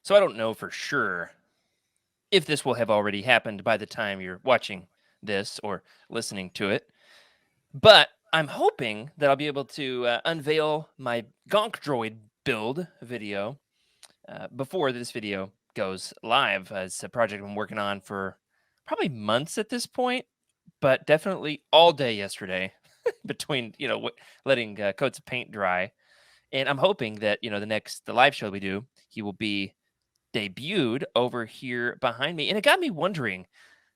So I don't know for sure if this will have already happened by the time you're watching this or listening to it. But I'm hoping that I'll be able to unveil my Gonk Droid build video before this video goes live. It's a project I'm working on for probably months at this point, but definitely all day yesterday between, letting coats of paint dry. And I'm hoping that, the live show we do, he will be debuted over here behind me. And it got me wondering,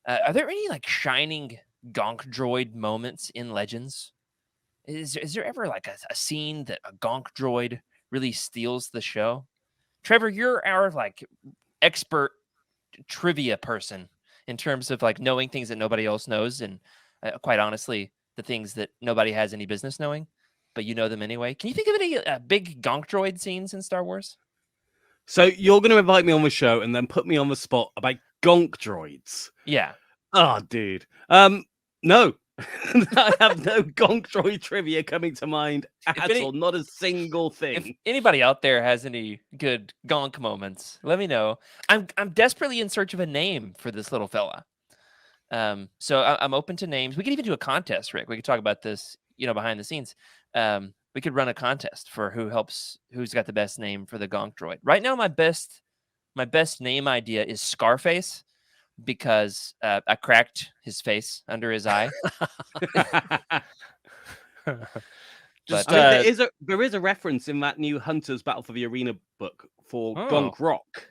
are there any like shining Gonk Droid moments in Legends? Is there ever like a scene that a Gonk Droid really steals the show? Trevor, you're our like expert trivia person in terms of like knowing things that nobody else knows, and quite honestly, the things that nobody has any business knowing, but you know them anyway. Can you think of any big Gonk Droid scenes in Star Wars? So you're going to invite me on the show and then put me on the spot about gonk droids? Yeah. Oh, dude. No. I have no gonk droid trivia coming to mind at all. Not a single thing. If anybody out there has any good gonk moments, let me know. I'm desperately in search of a name for this little fella. So I'm open to names. We could even do a contest, Rick. We could talk about this, behind the scenes. We could run a contest for who's got the best name for the gonk droid. Right now, my best name idea is Scarface, because I cracked his face under his eye. There is a reference in that new Hunter's Battle for the Arena book for gonk rock.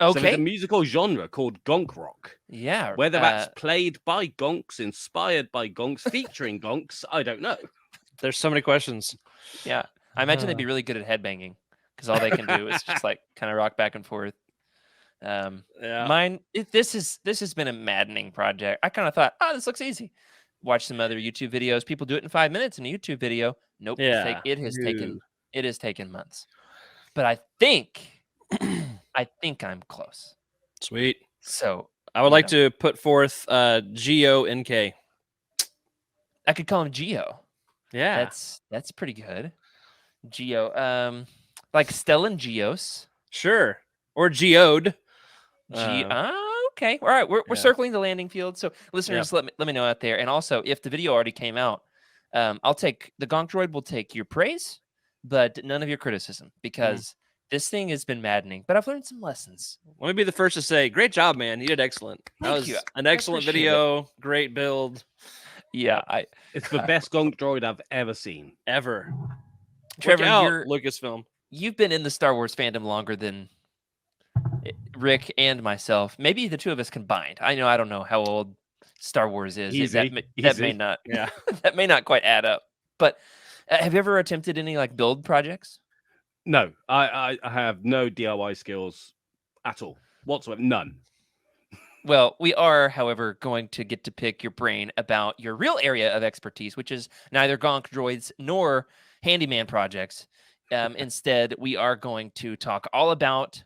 Okay. So there's a musical genre called gonk rock. Yeah. Whether that's played by gonks, inspired by gonks, featuring gonks, I don't know. There's so many questions. Yeah. I imagine they'd be really good at headbanging, because all they can do is just like kind of rock back and forth. Mine, this has been a maddening project. I kind of thought, this looks easy. Watch some other YouTube videos. People do it in 5 minutes in a YouTube video. Nope. Yeah. It has taken months. But I think I'm close. Sweet. So I would like to put forth G-O-N-K. I could call him Geo. Yeah. That's pretty good. Geo. Like Stellan Geos. Sure. Or Geode. Okay. All right. We're circling the landing field. So listeners, let me know out there. And also, if the video already came out, I'll take the Gonk Droid will take your praise, but none of your criticism, because this thing has been maddening. But I've learned some lessons. Let me be the first to say, great job, man. You did excellent. That was an excellent video. Great build. Yeah. It's the best gonk droid I've ever seen. Ever. Trevor, you're Lucasfilm. You've been in the Star Wars fandom longer than Rick and myself. Maybe the two of us combined. I don't know how old Star Wars is. Easy. That may not. Yeah. That may not quite add up. But have you ever attempted any like build projects? No, I have no DIY skills at all whatsoever. None. Well, we are, however, going to get to pick your brain about your real area of expertise, which is neither gonk droids nor handyman projects. Instead, we are going to talk all about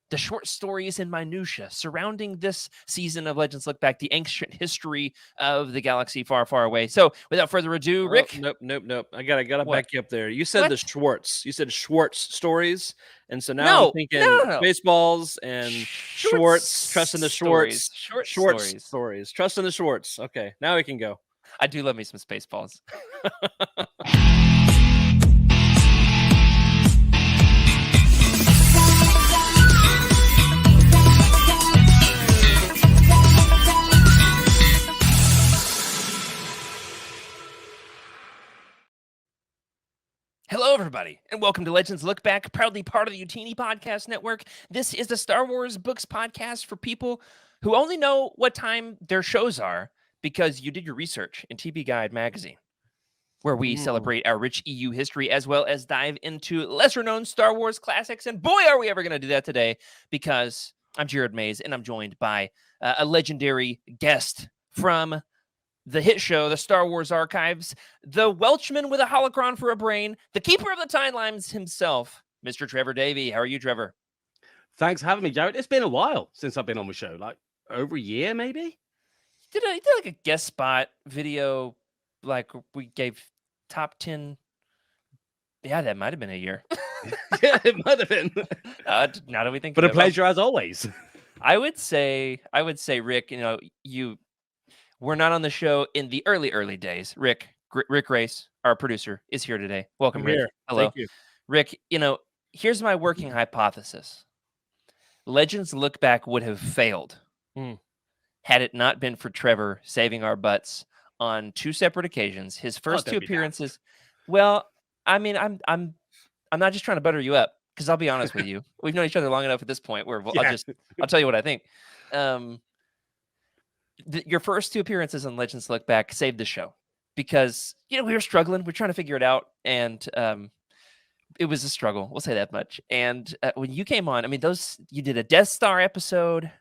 the short stories and minutia surrounding this season of Legends Look Back, the ancient history of the galaxy far, far away. So, without further ado, Rick. Nope. I gotta back you up there. You said the Schwartz. You said Schwartz stories, and so now I'm thinking Spaceballs and Schwartz. Trust in the Schwartz. Schwartz stories. Trust in the Schwartz. Okay, now we can go. I do love me some Spaceballs. Hello, everybody, and welcome to Legends Look Back, proudly part of the Utini Podcast Network. This is the Star Wars books podcast for people who only know what time their shows are because you did your research in TB Guide magazine, where we celebrate our rich EU history as well as dive into lesser-known Star Wars classics. And boy, are we ever going to do that today, because I'm Jared Mays, and I'm joined by a legendary guest from the hit show, the Star Wars Archives, the Welchman with a holocron for a brain, the keeper of the timelines himself, Mr. Trevor Davey. How are you, Trevor? Thanks for having me, Jared. It's been a while since I've been on the show, like over a year, maybe. You did like a guest spot video, like we gave top 10. Yeah, that might have been a year. Yeah, it might have been. Now that we think, but a pleasure as always. I would say, Rick, we're not on the show in the early days. Rick Race, our producer, is here today. Welcome, Rick. Here. Hello. Thank you. Rick, here's my working hypothesis. Legends Lookback would have failed had it not been for Trevor saving our butts on 2 separate occasions. His first 2 appearances. Well, I mean, I'm not just trying to butter you up, because I'll be honest with you. We've known each other long enough at this point where I'll tell you what I think. Your first 2 appearances on Legends Lookback saved the show, because we were struggling. We're trying to figure it out, and it was a struggle. We'll say that much. And when you came on, I mean, you did a Death Star episode.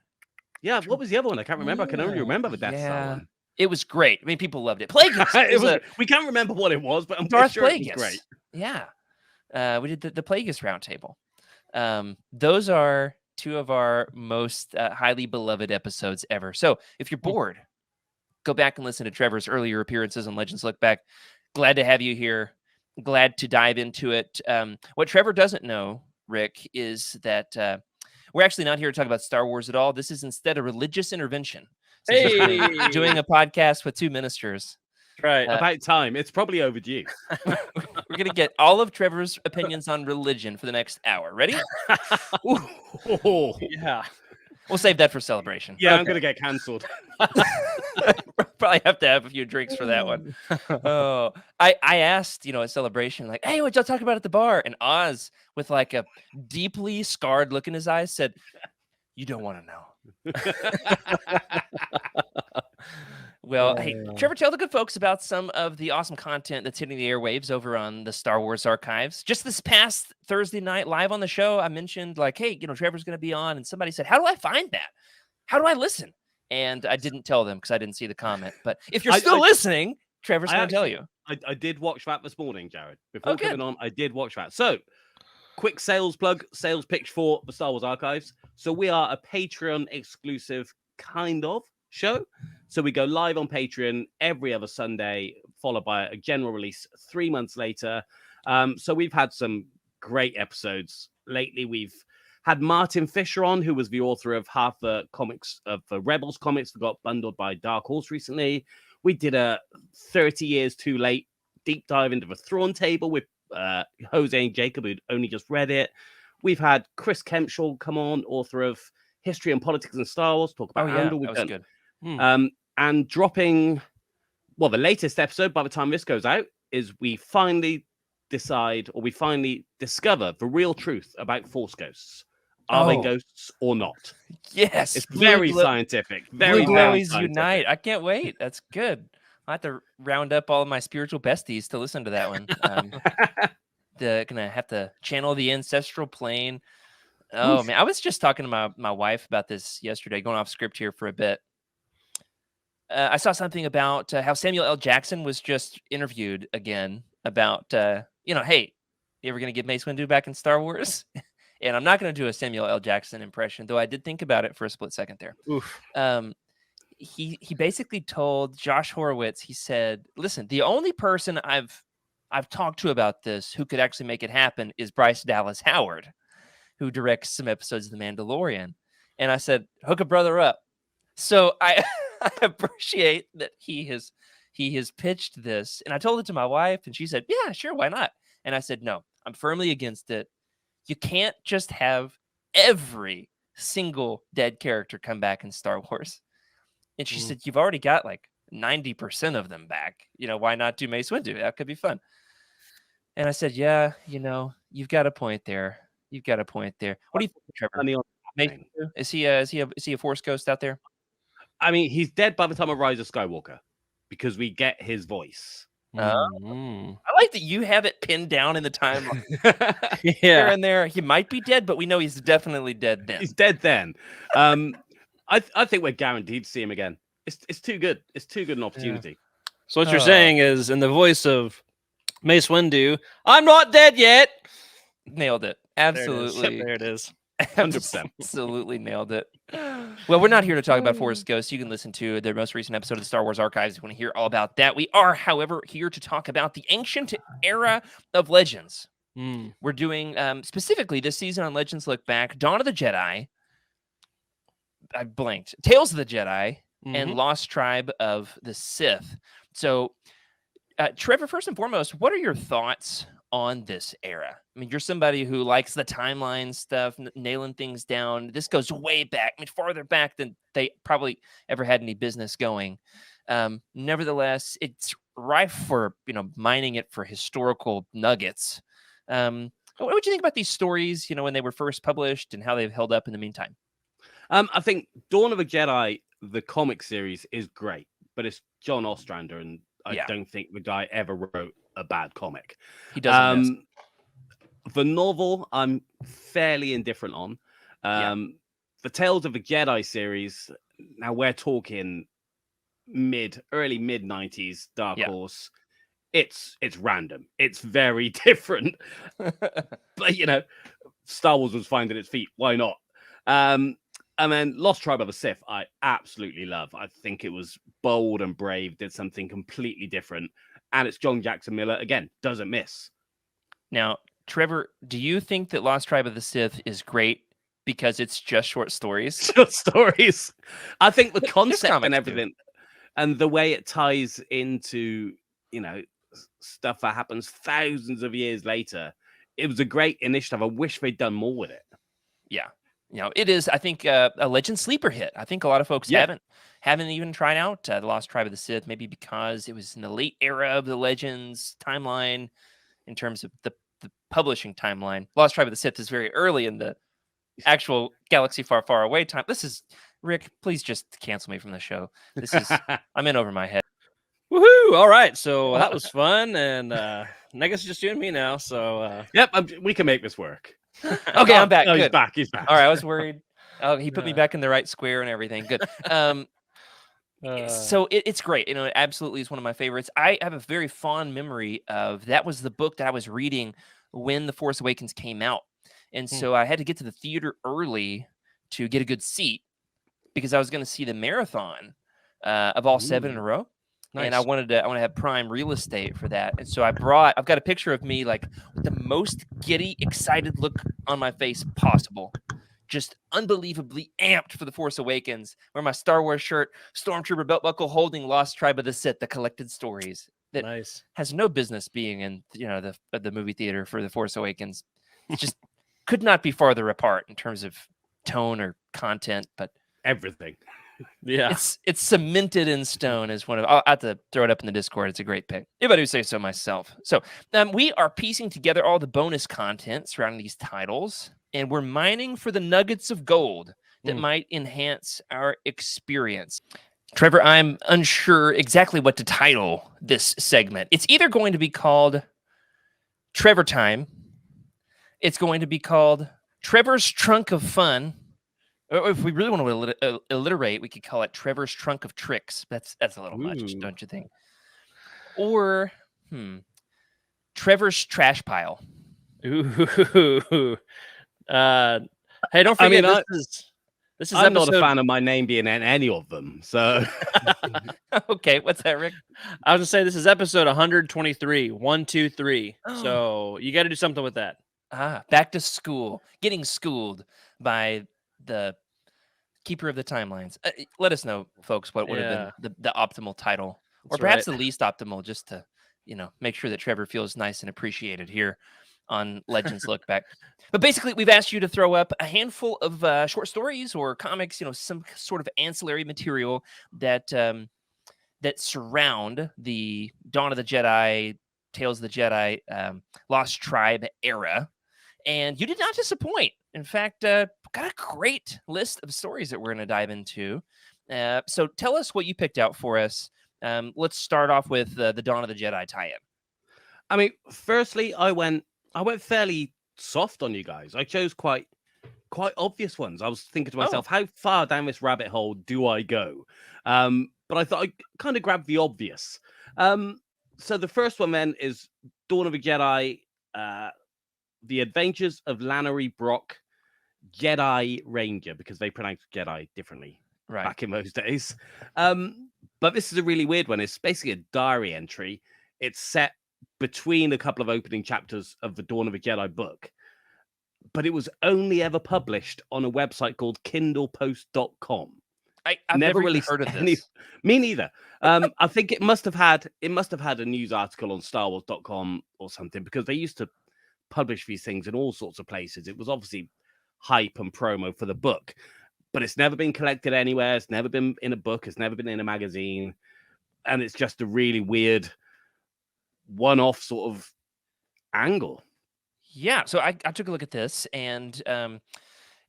Yeah, what was the other one? I can't remember. I can only remember the Death Star one. It was great. I mean, people loved it. Plagueis. We can't remember what it was, but I'm Darth sure Plagueis. It was great. Yeah. We did the Plagueis roundtable. Those are 2 of our most highly beloved episodes ever. So if you're bored, go back and listen to Trevor's earlier appearances on Legends Lookback. Glad to have you here. Glad to dive into it. What Trevor doesn't know, Rick, is that we're actually not here to talk about Star Wars at all. This is instead a religious intervention. Hey, doing a podcast with 2 ministers. Right. About time. It's probably overdue. We're going to get all of Trevor's opinions on religion for the next hour. Ready? Yeah. We'll save that for celebration. Yeah, okay. I'm going to get cancelled. Probably have to have a few drinks for that one. Oh, I asked, at celebration, like, hey, what y'all talk about at the bar? And Oz, with like a deeply scarred look in his eyes, said, you don't want to know. Well, hey, Trevor, tell the good folks about some of the awesome content that's hitting the airwaves over on the Star Wars Archives. Just this past Thursday night, live on the show, I mentioned, like, hey, Trevor's going to be on, and somebody said, how do I find that? How do I listen? And I didn't tell them because I didn't see the comment. But if you're still listening, Trevor's going to tell you. I did watch that this morning, Jared. Before coming on, I did watch that. So, quick sales pitch for the Star Wars Archives. So we are a Patreon exclusive kind of show. So we go live on Patreon every other Sunday, followed by a general release 3 months later. So we've had some great episodes. Lately, we've had Martin Fisher on, who was the author of half the comics of the Rebels comics that got bundled by Dark Horse recently. We did a 30 years too late deep dive into the Thrawn Table with Jose and Jacob, who'd only just read it. We've had Chris Kempshall come on, author of History and Politics in Star Wars, talk about Andor. That was good. And dropping, the latest episode, by the time this goes out, is we finally discover the real truth about Force ghosts. Are they ghosts or not? Yes. It's very scientific. Very glowies unite. I can't wait. That's good. I have to round up all of my spiritual besties to listen to that one. Gonna have to channel the ancestral plane. Oh, man. I was just talking to my wife about this yesterday, going off script here for a bit. I saw something about how Samuel L. Jackson was just interviewed again about, hey, you ever going to get Mace Windu back in Star Wars? And I'm not going to do a Samuel L. Jackson impression, though I did think about it for a split second there. Oof. He basically told Josh Horowitz, he said, listen, the only person I've talked to about this who could actually make it happen is Bryce Dallas Howard, who directs some episodes of The Mandalorian. And I said, hook a brother up. So I appreciate that he has pitched this. And I told it to my wife, and she said, yeah, sure, why not? And I said, no, I'm firmly against it. You can't just have every single dead character come back in Star Wars. And she said, you've already got like 90% of them back. Why not do Mace Windu? That could be fun. And I said, yeah, you've got a point there. What do you think, Trevor? Is he a Force ghost out there? I mean, he's dead by the time of Rise of Skywalker because we get his voice. I like that you have it pinned down in the timeline. Here and there, he might be dead, but we know he's definitely dead then. He's dead then. I think we're guaranteed to see him again. It's too good. It's too good an opportunity. Yeah. So what you're saying is, in the voice of Mace Windu, I'm not dead yet. Nailed it. Absolutely. There it is. 100%. Absolutely nailed it. Well, we're not here to talk about Force Ghosts. You can listen to their most recent episode of the Star Wars Archives if you want to hear all about that. We are, however, here to talk about the ancient era of Legends. We're doing specifically this season on Legends Look Back, Dawn of the Jedi. I blanked. Tales of the Jedi and Lost Tribe of the Sith. So, Trevor, first and foremost, what are your thoughts on this era? I mean, you're somebody who likes the timeline stuff, nailing things down. This goes way back, I mean, farther back than they probably ever had any business going. Nevertheless, it's rife for, mining it for historical nuggets. What would you think about these stories, when they were first published and how they've held up in the meantime? I think Dawn of the Jedi, the comic series, is great, but it's John Ostrander, and I don't think the guy ever wrote a bad comic. He doesn't. The novel, I'm fairly indifferent on. The Tales of the Jedi series, now we're talking early mid 90s Dark Horse. It's random. It's very different. But Star Wars was finding its feet. Why not? And then Lost Tribe of the Sith, I absolutely love. I think it was bold and brave, did something completely different. And it's John Jackson Miller, again, doesn't miss. Now, Trevor, do you think that Lost Tribe of the Sith is great because it's just short stories? Short stories. I think the concept and everything, and the way it ties into, stuff that happens thousands of years later, it was a great initiative. I wish they'd done more with it. Yeah. It is, I think, a Legend sleeper hit. I think a lot of folks haven't even tried out The Lost Tribe of the Sith, maybe because it was in the late era of the Legends timeline in terms of the publishing timeline. Lost Tribe of the Sith is very early in the actual Galaxy Far, Far Away time. This is, Rick, please just cancel me from the show. This is, I'm in over my head. Woohoo! All right, so that was fun, and I guess it's just you and me now, so... Yep, we can make this work. Okay, I'm back. Good. He's back. All right, I was worried. Oh, he put me back in the right square and everything. Good. So it's great. It absolutely is one of my favorites. I have a very fond memory of that was the book that I was reading when The Force Awakens came out. And so I had to get to the theater early to get a good seat because I was going to see the marathon of all 7 in a row. Nice. And I want to have prime real estate for that. And so I've got a picture of me like with the most giddy, excited look on my face possible. Just unbelievably amped for The Force Awakens. Wear my Star Wars shirt, Stormtrooper belt buckle, holding Lost Tribe of the Sith, the collected stories. That has no business being in the movie theater for The Force Awakens. It just could not be farther apart in terms of tone or content, but everything. Yeah, it's cemented in stone as one of. I'll have to throw it up in the Discord. It's a great pick. If I do say so myself. So we are piecing together all the bonus content surrounding these titles, and we're mining for the nuggets of gold that might enhance our experience. Trevor, I'm unsure exactly what to title this segment. It's either going to be called Trevor Time. It's going to be called Trevor's Trunk of Fun. Or if we really want to alliterate, we could call it Trevor's Trunk of Tricks. That's a little much, don't you think? Or Trevor's Trash Pile. Ooh. Hey, don't forget, this is I'm not a fan of my name being in any of them. So okay, what's that, Rick? I was gonna say this is episode 123. 123. So you got to do something with that. Back to school, getting schooled by the keeper of the timelines. Let us know, folks, what would have been the optimal title, or perhaps the least optimal, just to make sure that Trevor feels nice and appreciated here on Legends Look Back. But basically, we've asked you to throw up a handful of short stories or comics, some sort of ancillary material that that surround the Dawn of the Jedi, Tales of the Jedi, Lost Tribe era. And you did not disappoint. In fact, got a great list of stories that we're going to dive into. So tell us what you picked out for us. Let's start off with the Dawn of the Jedi tie-in. I mean, firstly, I went fairly soft on you guys. I chose quite obvious ones. I was thinking to myself, how far down this rabbit hole do I go? But I thought I kind of grabbed the obvious. So the first one then is Dawn of the Jedi, The Adventures of Lannery Brock, Jedi Ranger, because they pronounced Jedi differently back in those days. But this is a really weird one. It's basically a diary entry. It's set between a couple of opening chapters of the Dawn of a Jedi book, but it was only ever published on a website called kindlepost.com. I've never really heard of this. Me neither. I think it must have had a news article on StarWars.com or something, because they used to publish these things in all sorts of places. It was obviously hype and promo for the book, but it's never been collected anywhere. It's never been in a book. It's never been in a magazine, and it's just a really weird one-off sort of angle. Yeah, so I took a look at this, and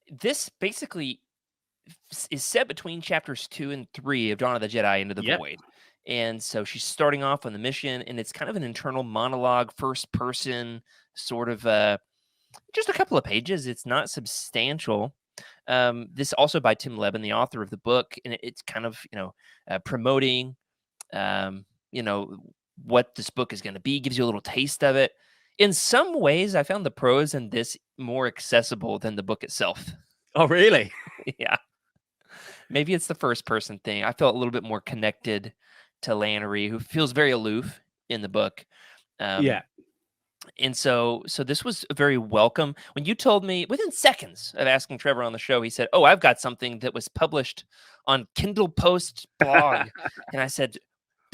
this basically is set between chapters 2 and 3 of Dawn of the Jedi Into the Void. And so she's starting off on the mission, and it's kind of an internal monologue, first person, sort of just a couple of pages. It's not substantial. This also by Tim Levin, the author of the book, and it's kind of, promoting, what this book is going to be, gives you a little taste of it. In some ways, I found the prose in this more accessible than the book itself. Oh, really? Yeah. Maybe it's the first person thing. I felt a little bit more connected to Lannery, who feels very aloof in the book. Yeah. And so this was very welcome. When you told me, within seconds of asking Trevor on the show, he said, "Oh, I've got something that was published on Kindle Post blog." And I said,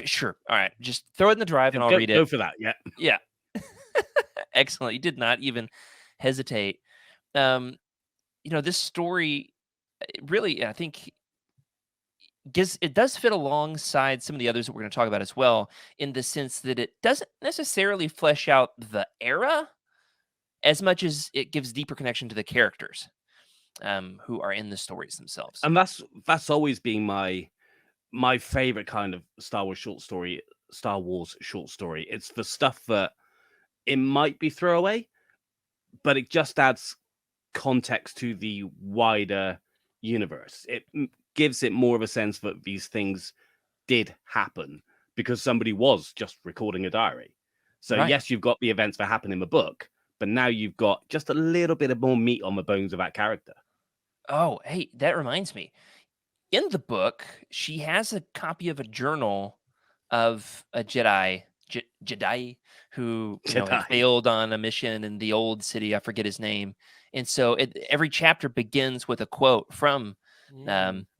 "Sure. All right. Just throw it in the drive and I'll read it." Go for that. Yeah. Yeah. Excellent. You did not even hesitate. This story really, I think, it does fit alongside some of the others that we're going to talk about as well, in the sense that it doesn't necessarily flesh out the era as much as it gives deeper connection to the characters who are in the stories themselves. And that's always been my favorite kind of Star Wars short story. It's the stuff that it might be throwaway, but it just adds context to the wider universe. It gives it more of a sense that these things did happen because somebody was just recording a diary. So yes, you've got the events that happen in the book, but now you've got just a little bit of more meat on the bones of that character. Oh, hey, that reminds me. In the book, she has a copy of a journal of a Jedi who failed on a mission in the old city. I forget his name. And so every chapter begins with a quote from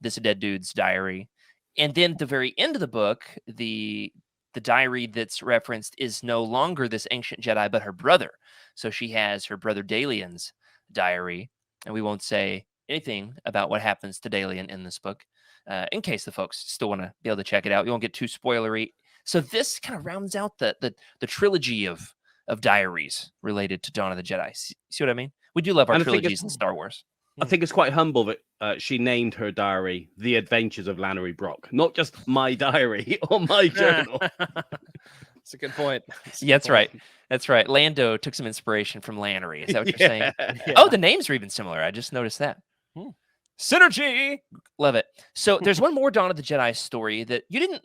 this dead dude's diary. And then at the very end of the book, the diary that's referenced is no longer this ancient Jedi, but her brother. So she has her brother Dalian's diary. And we won't say anything about what happens to Dalian in this book, in case the folks still want to be able to check it out. We won't get too spoilery. So this kind of rounds out the trilogy of diaries related to Dawn of the Jedi. See what I mean? We do love our trilogies in Star Wars. I think it's quite humble that she named her diary The Adventures of Lannery Brock, not just my diary or my journal. That's a good point. That's right. That's right. Lando took some inspiration from Lannery. Is that what you're saying? Yeah. Oh, the names are even similar. I just noticed that. Synergy. Love it. So there's one more Dawn of the Jedi story that you didn't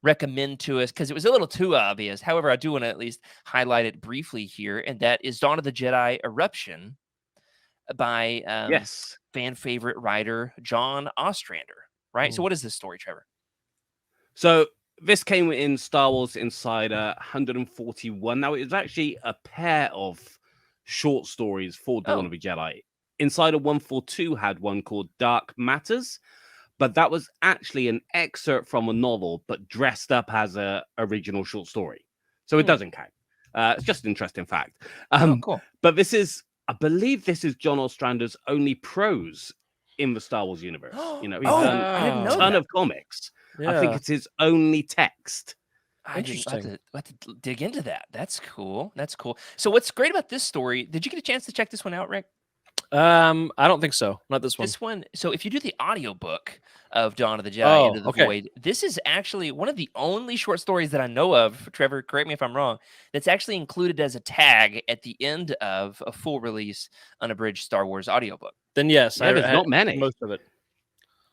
recommend to us because it was a little too obvious. However, I do want to at least highlight it briefly here, and that is Dawn of the Jedi Eruption by fan favorite writer John Ostrander. Right. So what is this story, Trevor? So this came in Star Wars Insider 141. Now, it was actually a pair of short stories for Dawn of the Jedi. Insider 142 had one called Dark Matters, but that was actually an excerpt from a novel, but dressed up as a original short story. So it doesn't count. It's just an interesting fact. Cool. But I believe this is John Ostrander's only prose in the Star Wars universe. He's done I didn't know a ton of comics. Yeah. I think it's his only text. Interesting. I have to dig into that. That's cool. So what's great about this story? Did you get a chance to check this one out, Rick? I don't think so. Not this one. This one. So if you do the audiobook of Dawn of the Jedi Into the Void, this is actually one of the only short stories that I know of, Trevor, correct me if I'm wrong, that's actually included as a tag at the end of a full release unabridged Star Wars audiobook. Then yes, there's not many. Most of it.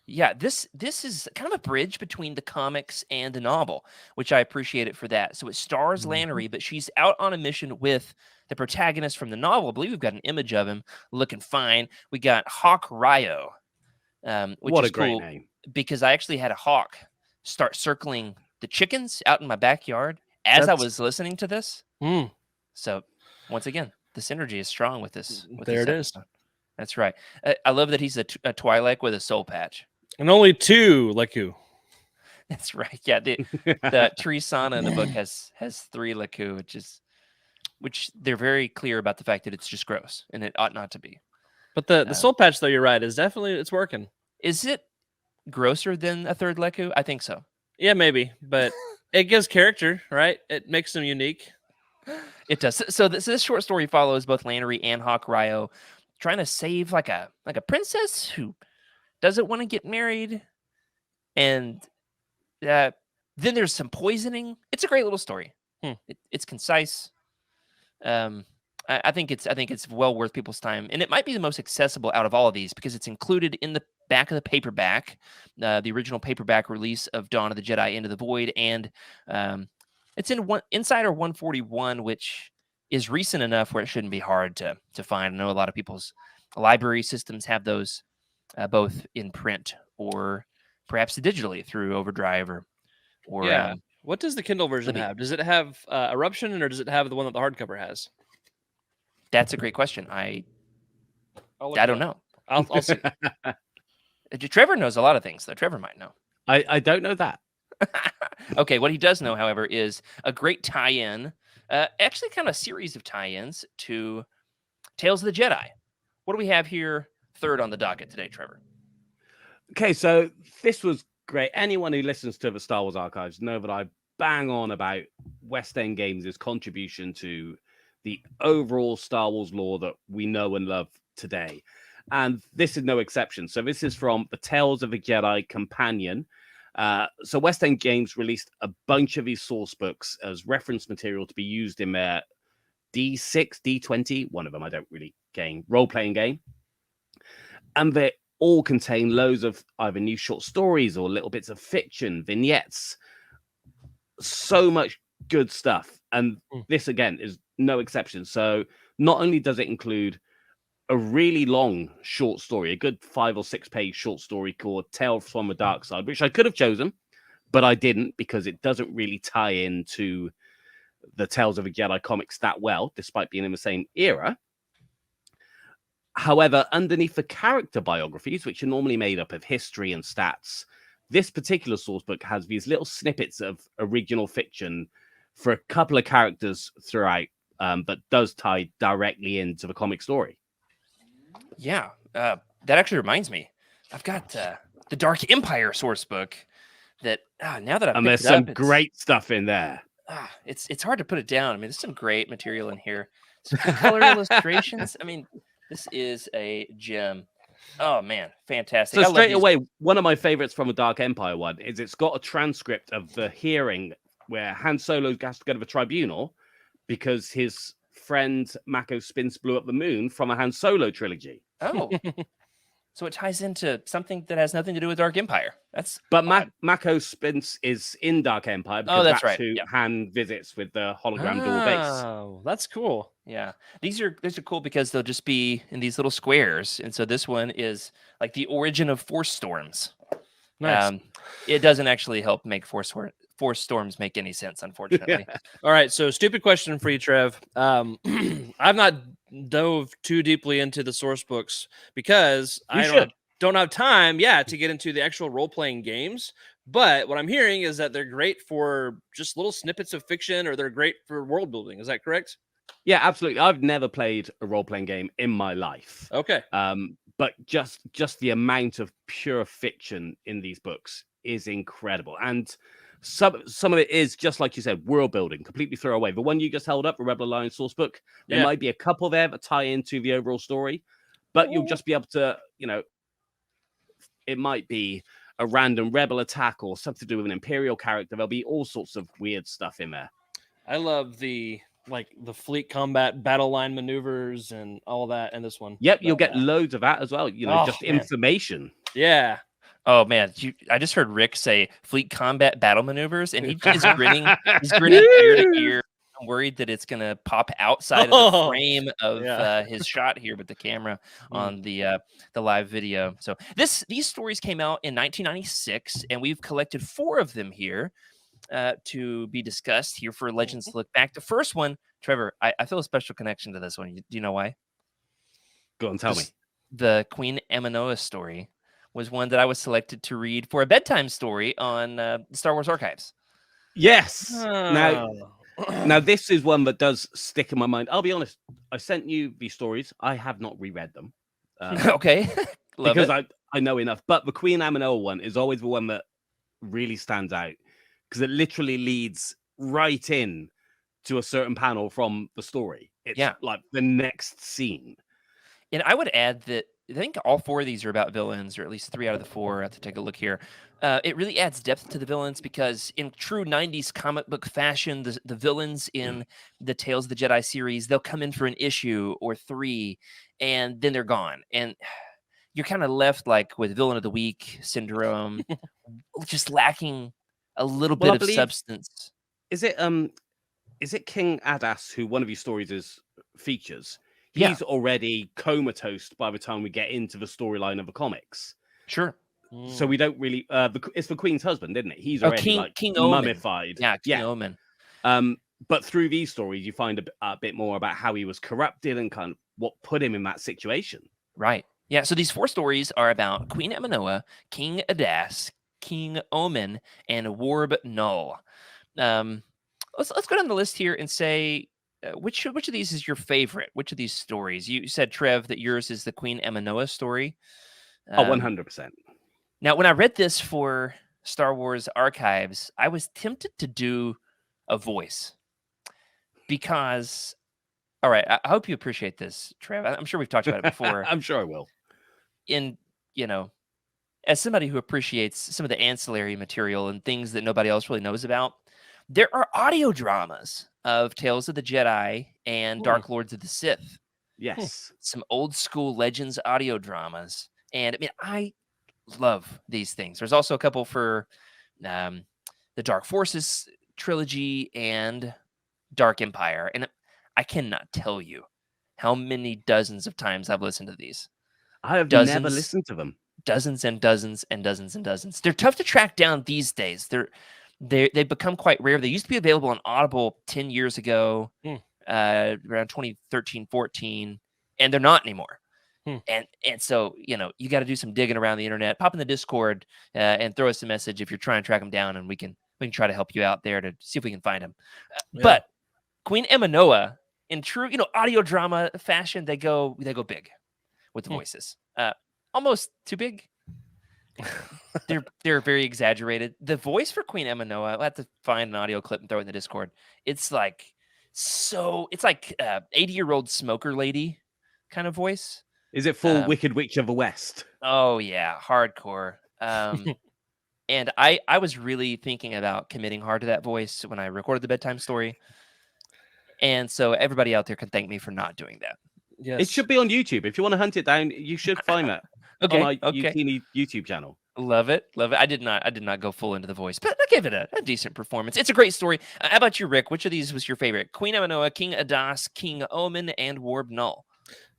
Yeah, this is kind of a bridge between the comics and the novel, which I appreciate it for that. So it stars Lannery, but she's out on a mission with the protagonist from the novel. I believe we've got an image of him looking fine. We got Hawk Ryo, which what is a great cool name. Because I actually had a hawk start circling the chickens out in my backyard as I was listening to this. So once again, the synergy is strong with this. There it is. That's right. I love that he's a Twi'lek with a soul patch. And only 2 Leku. That's right. Yeah, the Tree Sana in the book has 3 Leku, which they're very clear about the fact that it's just gross and it ought not to be. But the soul patch, though, you're right, is definitely it's working. Is it grosser than a 3rd Leku? I think so. Yeah, maybe, but it gives character, right? It makes them unique. It does. So this short story follows both Lannery and Hawk Ryo trying to save like a princess who doesn't want to get married, and then there's some poisoning. It's a great little story. It's concise. I think it's well worth people's time, and it might be the most accessible out of all of these because it's included in the back of the paperback, the original paperback release of Dawn of the Jedi: Into the Void, and it's in Insider 141, which is recent enough where it shouldn't be hard to find. I know a lot of people's library systems have those both in print or perhaps digitally through Overdrive or yeah. What does the Kindle version have? Does it have Eruption, or does it have the one that the hardcover has? That's a great question. I don't know. I'll see. Trevor knows a lot of things, though. Trevor might know. I don't know that. Okay, what he does know, however, is a great tie-in, actually kind of a series of tie-ins to Tales of the Jedi. What do we have here third on the docket today, Trevor? Okay, so this was great. Anyone who listens to the Star Wars Archives know that I bang on about West End Games' contribution to the overall Star Wars lore that we know and love today. And this is no exception. So this is from the Tales of the Jedi Companion. So West End Games released a bunch of these source books as reference material to be used in their D6, D20, one of them I don't really game, role-playing game. And they all contain loads of either new short stories or little bits of fiction, vignettes. So much good stuff. And this, again, is no exception. So not only does it include a really long short story, a good 5 or 6 page short story called Tales from the Dark Side, which I could have chosen, but I didn't because it doesn't really tie into the Tales of the Jedi comics that well, despite being in the same era. However, underneath the character biographies, which are normally made up of history and stats, this particular source book has these little snippets of original fiction for a couple of characters throughout that does tie directly into the comic story. Yeah, that actually reminds me. I've got the Dark Empire source book that now that I've and there's some great stuff in there. It's hard to put it down. I mean, there's some great material in here. Some color illustrations. I mean, this is a gem. Oh man, fantastic! So straight away, one of my favorites from the Dark Empire one is it's got a transcript of the hearing where Han Solo has to go to the tribunal because his friend Mako Spince blew up the moon from a Han Solo trilogy. Oh, so it ties into something that has nothing to do with Dark Empire. But Mako Spince is in Dark Empire because that's right. Who Han visits with the hologram door base. Oh, that's cool. Yeah, these are cool because they'll just be in these little squares, and so this one is like the origin of Force Storms. Nice. It doesn't actually help make Force Storms make any sense, unfortunately. All right, so stupid question for you, Trev. I've not dove too deeply into the source books because I don't have time, to get into the actual role-playing games. But what I'm hearing is that they're great for just little snippets of fiction, or they're great for world building. Is that correct? Yeah, absolutely. I've never played a role-playing game in my life. Okay. But just the amount of pure fiction in these books is incredible. And some of it is, just like you said, world building, completely throw away. The one you just held up, the Rebel Alliance source book, there might be a couple there that tie into the overall story, but you'll just be able to, it might be a random rebel attack or something to do with an Imperial character. There'll be all sorts of weird stuff in there. I love the fleet combat battle line maneuvers and all that in this one. Yep, you'll get loads of that as well. Information. Yeah. Oh man, I just heard Rick say fleet combat battle maneuvers, and he is grinning. He's grinning ear to ear. I'm worried that it's gonna pop outside of the frame of his shot here with the camera on the live video. So these stories came out in 1996, and we've collected 4 of them here. to be discussed here for Legends Look Back. The first one, Trevor, I feel a special connection to this one. Do you know why? Go on, tell me. The Queen Aminoa story was one that I was selected to read for a bedtime story on Star Wars Archives. Yes. Now this is one that does stick in my mind. I'll be honest. I sent you these stories. I have not reread them. Okay. Because I know enough. But the Queen Aminoa one is always the one that really stands out because it literally leads right in to a certain panel from the story. It's like the next scene. And I would add that I think all 4 of these are about villains, or at least 3 out of the 4. I have to take a look here. It really adds depth to the villains because in true 90s comic book fashion, the villains in the Tales of the Jedi series, they'll come in for an issue or 3, and then they're gone. And you're kind of left like with villain of the week syndrome, just lacking a little bit of substance. Is it King Adas, who one of these stories features? He's already comatose by the time we get into the storyline of the comics. Sure. So we don't really. It's the Queen's husband, isn't it? He's already King mummified. Yeah, King Omen. But through these stories, you find a bit more about how he was corrupted and kind of what put him in that situation. Right. Yeah. So these 4 stories are about Queen Aminoa, King Adas, King Omen, and Warb Null. Let's go down the list here and say. Which of these is your favorite? Which of these stories? You said, Trev, that yours is the Queen Aminoa story. 100%. Now, when I read this for Star Wars Archives, I was tempted to do a voice because, all right, I hope you appreciate this, Trev. I'm sure we've talked about it before. I'm sure I will. As somebody who appreciates some of the ancillary material and things that nobody else really knows about, there are audio dramas of Tales of the Jedi and Dark Lords of the Sith. Yes. Some old school Legends audio dramas. And I mean, I love these things. There's also a couple for the Dark Forces trilogy and Dark Empire. And I cannot tell you how many dozens of times I've listened to these. I have never listened to them. Dozens and dozens and dozens and dozens. They're tough to track down these days. They've become quite rare. They used to be available on Audible 10 years ago, around 2013, 14, and they're not anymore. And so, you got to do some digging around the internet, pop in the Discord and throw us a message if you're trying to track them down, and we can try to help you out there to see if we can find them. But Queen Aminoa, in true, audio drama fashion, they go big with the voices. Almost too big. They're very exaggerated. The voice for Queen Aminoa, I'll have to find an audio clip and throw it in the Discord. It's like 80-year-old smoker lady kind of voice. Is it full Wicked Witch of the West? Oh yeah, hardcore. And I was really thinking about committing hard to that voice when I recorded the bedtime story. And so everybody out there can thank me for not doing that. Yes. It should be on YouTube. If you want to hunt it down, you should find that. On our YouTube channel. Love it. I did not go full into the voice, but I gave it a decent performance. It's a great story. How about you, Rick? Which of these was your favorite? Queen Aminoa, King Adas, King Omen, and Warb Null.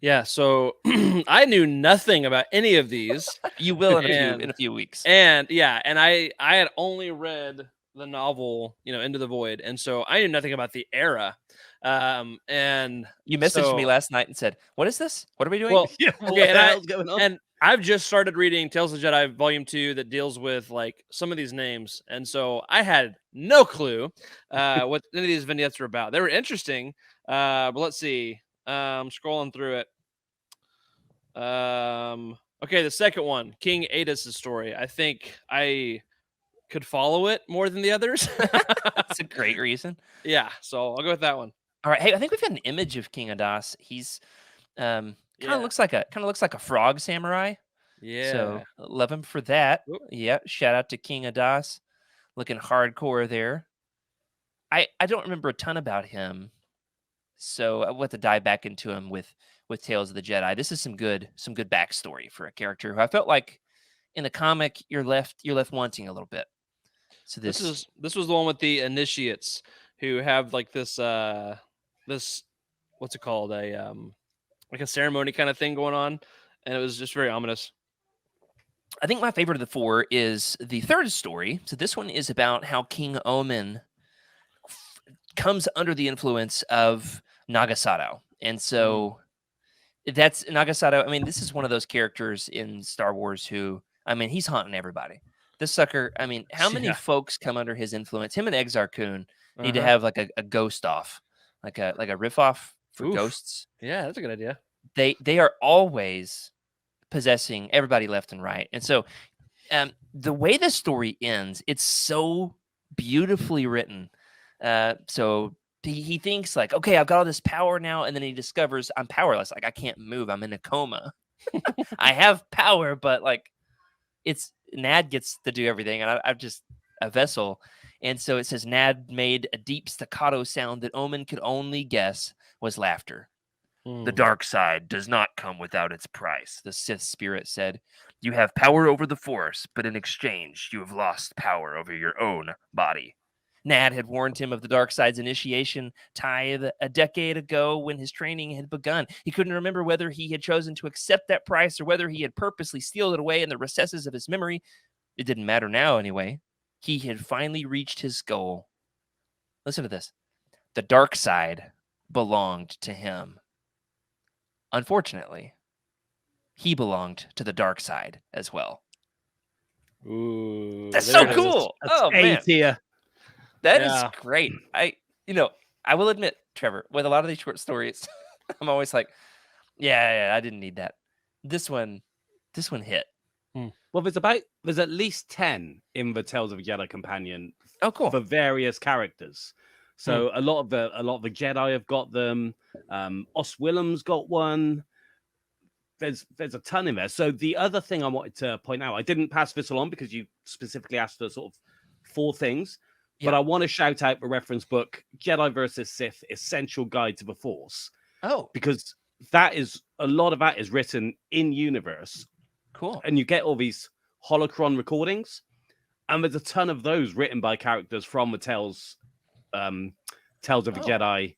Yeah, so I knew nothing about any of these. You will in a few weeks. And I had only read the novel, Into the Void, and so I knew nothing about the era. And you messaged me last night and said, "What is this? What are we doing?" Well, and I've just started reading Tales of the Jedi Volume 2 that deals with like some of these names, and so I had no clue what any of these vignettes were about. They were interesting, but let's see. I'm scrolling through it. Okay, the second one, King Adas's story. I think I could follow it more than the others. That's a great reason. Yeah, so I'll go with that one. All right. Hey, I think we've got an image of King Adas. He's kind of looks like a frog samurai. Yeah. So love him for that. Oop. Yeah. Shout out to King Adas, looking hardcore there. I don't remember a ton about him, so I want to dive back into him with Tales of the Jedi. This is some good backstory for a character who I felt like in the comic you're left wanting a little bit. So this was the one with the initiates who have like this what's it called, like a ceremony kind of thing going on, and it was just very ominous. I think my favorite of the four is the third story. So this one is about how King Omen comes under the influence of Nagasato. And so that's Nagasato. I mean, this is one of those characters in Star Wars who, I mean, he's haunting everybody. This sucker, I mean, how many folks come under his influence? Him and Exar Kun need to have like a ghost off, like a riff off for ghosts. Yeah, that's a good idea. They are always possessing everybody left and right. And so the way the story ends, it's so beautifully written. So he thinks like, okay, I've got all this power now, and then he discovers I'm powerless. Like I can't move. I'm in a coma. I have power, but like it's Nad gets to do everything, and I'm just a vessel. And so it says Nad made a deep staccato sound that Omen could only guess was laughter. The dark side does not come without its price, the Sith spirit said. You have power over the Force, but in exchange, you have lost power over your own body. Nad had warned him of the dark side's initiation tithe a decade ago when his training had begun. He couldn't remember whether he had chosen to accept that price or whether he had purposely sealed it away in the recesses of his memory. It didn't matter now, anyway. He had finally reached his goal. Listen to this. The dark side belonged to him. Unfortunately, he belonged to the dark side as well. Ooh, that's so cool. Oh man, that is great. I will admit, Trevor, with a lot of these short stories, I'm always like, yeah, I didn't need that. This one hit. Well, there's at least 10 in the Tales of a Jedi Companion. Oh, cool. For various characters. So a lot of the Jedi have got them. Os Willem's got one. There's a ton in there. So the other thing I wanted to point out, I didn't pass this along because you specifically asked for sort of 4 things, but I want to shout out the reference book Jedi versus Sith: Essential Guide to the Force. Oh, because a lot of that is written in universe. Cool. And you get all these holocron recordings, and there's a ton of those written by characters from the Tales of the Jedi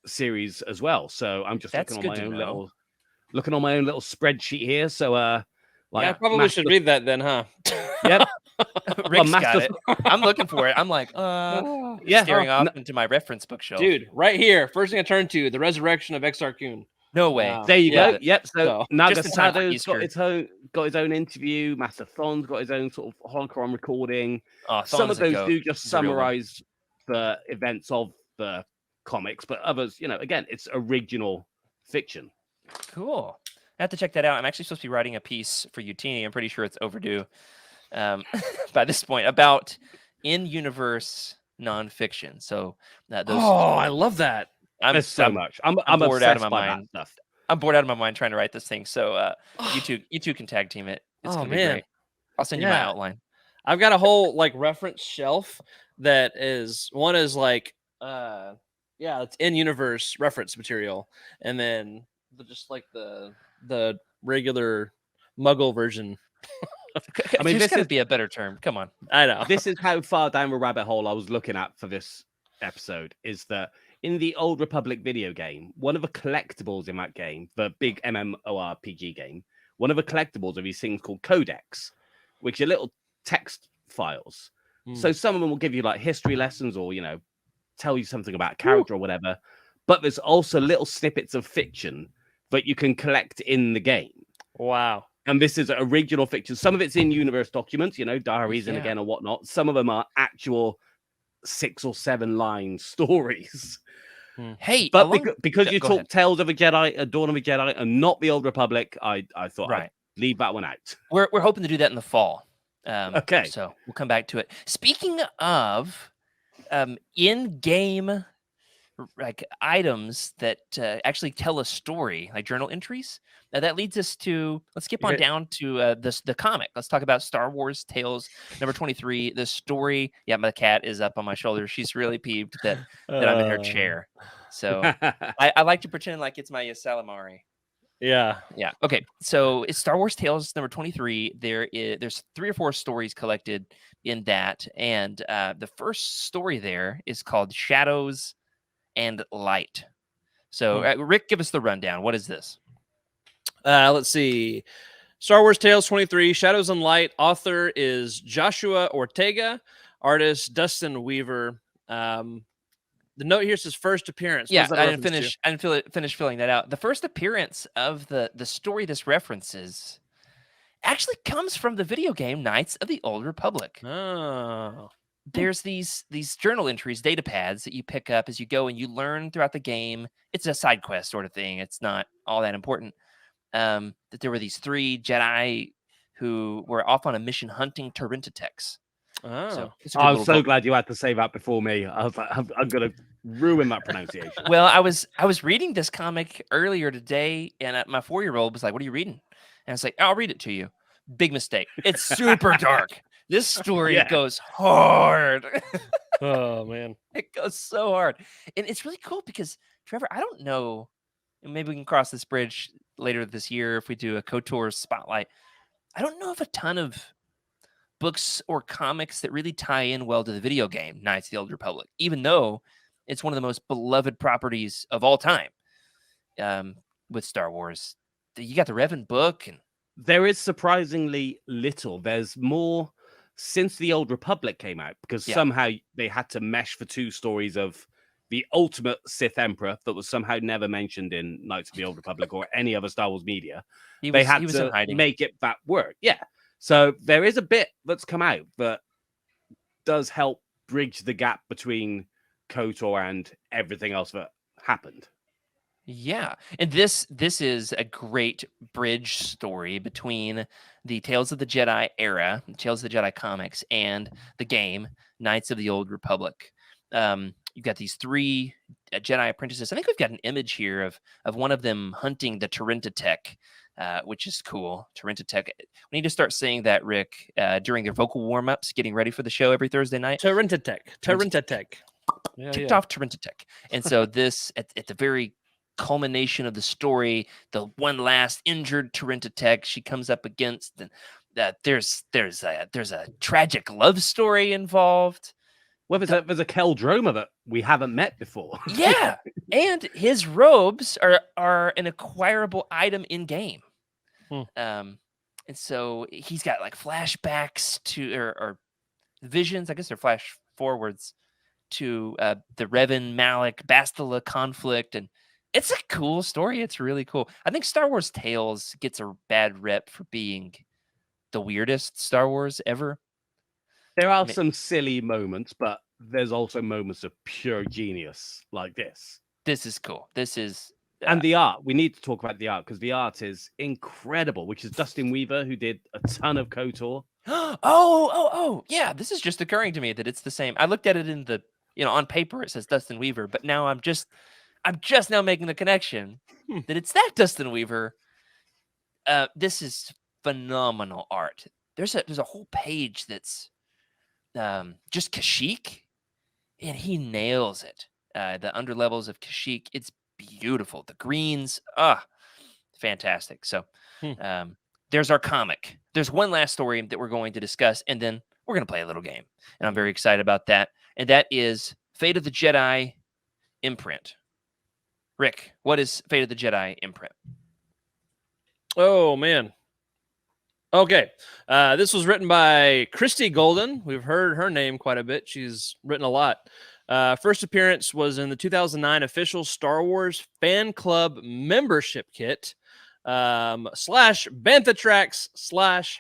series as well. So I'm just looking on my own little spreadsheet here. So I probably should read that then, huh? Yep. Rick's got it. I'm looking for it. I'm like, staring off into my reference bookshelf. Dude, right here. First thing I turn to, the resurrection of Exar Kun. No way. There you go. Yep. So Nagasato's got his own interview. Master Thon's got his own sort of holocron recording. Some of those do just summarize the events of the comics, but others, again, it's original fiction. Cool. I have to check that out. I'm actually supposed to be writing a piece for Utini. I'm pretty sure it's overdue by this point about in-universe nonfiction. So I love that. I'm much. I'm bored out of my mind. Stuff. I'm bored out of my mind trying to write this thing. So you two can tag team it. It's gonna be great. I'll send you my outline. I've got a whole reference shelf that is like it's in universe reference material, and then just like the regular Muggle version. I mean, this could be a better term. Come on. I know. This is how far down the rabbit hole I was looking at for this episode, is that in the Old Republic video game, one of the collectibles in that game, the big MMORPG game, one of the collectibles are these things called codex, which are little text files. So some of them will give you like history lessons or, tell you something about a character or whatever. But there's also little snippets of fiction that you can collect in the game. Wow. And this is original fiction. Some of it's in universe documents, diaries and again or whatnot. Some of them are actual 6 or 7 line stories. Hey, but because you talk Tales of a Jedi, Dawn of a Jedi, and not the Old Republic, I thought I'd leave that one out. We're hoping to do that in the fall. Okay, so we'll come back to it. Speaking of in-game items that actually tell a story, like journal entries. Now that leads us to, let's skip on down to the comic. Let's talk about Star Wars Tales number 23. The story. Yeah, my cat is up on my shoulder. She's really peeved that I'm in her chair. So I like to pretend like it's my Salamari. Yeah. Okay. So it's Star Wars Tales number 23. There's 3 or 4 stories collected in that, and the first story there is called Shadows and Light. So Rick, give us the rundown. What is this? Let's see. Star Wars Tales 23, Shadows and Light. Author is Joshua Ortega. Artist Dustin Weaver. The note here says first appearance. Yeah, I didn't finish filling that out. The first appearance of the story this references actually comes from the video game Knights of the Old Republic. Oh. There's these journal entries, data pads that you pick up as you go and you learn throughout the game. It's a side quest sort of thing. It's not all that important. That there were these 3 Jedi who were off on a mission hunting Tarintatex. Oh. So I'm so glad you had to say that before me. I was like, I'm going to ruin that pronunciation. Well, I was reading this comic earlier today, and my 4-year-old was like, "What are you reading?" And I was like, "I'll read it to you." Big mistake. It's super dark. This story goes hard. Oh, man. It goes so hard. And it's really cool because, Trevor, I don't know, and maybe we can cross this bridge later this year if we do a KOTOR spotlight. I don't know if a ton of books or comics that really tie in well to the video game Knights of the Old Republic, even though it's one of the most beloved properties of all time with Star Wars. You got the Revan book, and there is surprisingly little. There's more since the Old Republic came out, because somehow they had to mesh for 2 stories of the ultimate Sith Emperor that was somehow never mentioned in Knights of the Old Republic or any other Star Wars media. They had to make it that work. Yeah. So there is a bit that's come out that does help bridge the gap between KOTOR and everything else that happened. Yeah, and this is a great bridge story between the Tales of the Jedi era, Tales of the Jedi comics, and the game Knights of the Old Republic. You've got these 3 Jedi apprentices. I think we've got an image here of one of them hunting the Tarintatex, which is cool. Tarintatex. We need to start saying that, Rick, during their vocal warm-ups, getting ready for the show every Thursday night. Tarintatex. Kicked off Tarintatex. And so this, at the very culmination of the story, the one last injured Tarintatex she comes up against, and there's a tragic love story involved. Well, there's a Keldroma that we haven't met before. Yeah, and his robes are an acquirable item in game. And so he's got like flashbacks to or visions. I guess they're flash forwards to the Revan Malak Bastila conflict, and it's a cool story. It's really cool. I think Star Wars Tales gets a bad rep for being the weirdest Star Wars ever. There are some silly moments, but there's also moments of pure genius like this. This is cool. This is... and the art. We need to talk about the art, because the art is incredible, which is Dustin Weaver, who did a ton of KOTOR. Oh. Yeah, this is just occurring to me that it's the same. I looked at it in the, on paper, it says Dustin Weaver, but now I'm just now making the connection that it's that Dustin Weaver. This is phenomenal art. There's a whole page that's just Kashyyyk, and he nails it. The underlevels of Kashyyyk, it's beautiful. The greens, fantastic. So there's our comic. There's one last story that we're going to discuss, and then we're going to play a little game. And I'm very excited about that. And that is Fate of the Jedi imprint. Rick, what is Fate of the Jedi imprint? Oh, man. Okay. This was written by Christy Golden. We've heard her name quite a bit. She's written a lot. First appearance was in the 2009 official Star Wars fan club membership kit / Bantha Tracks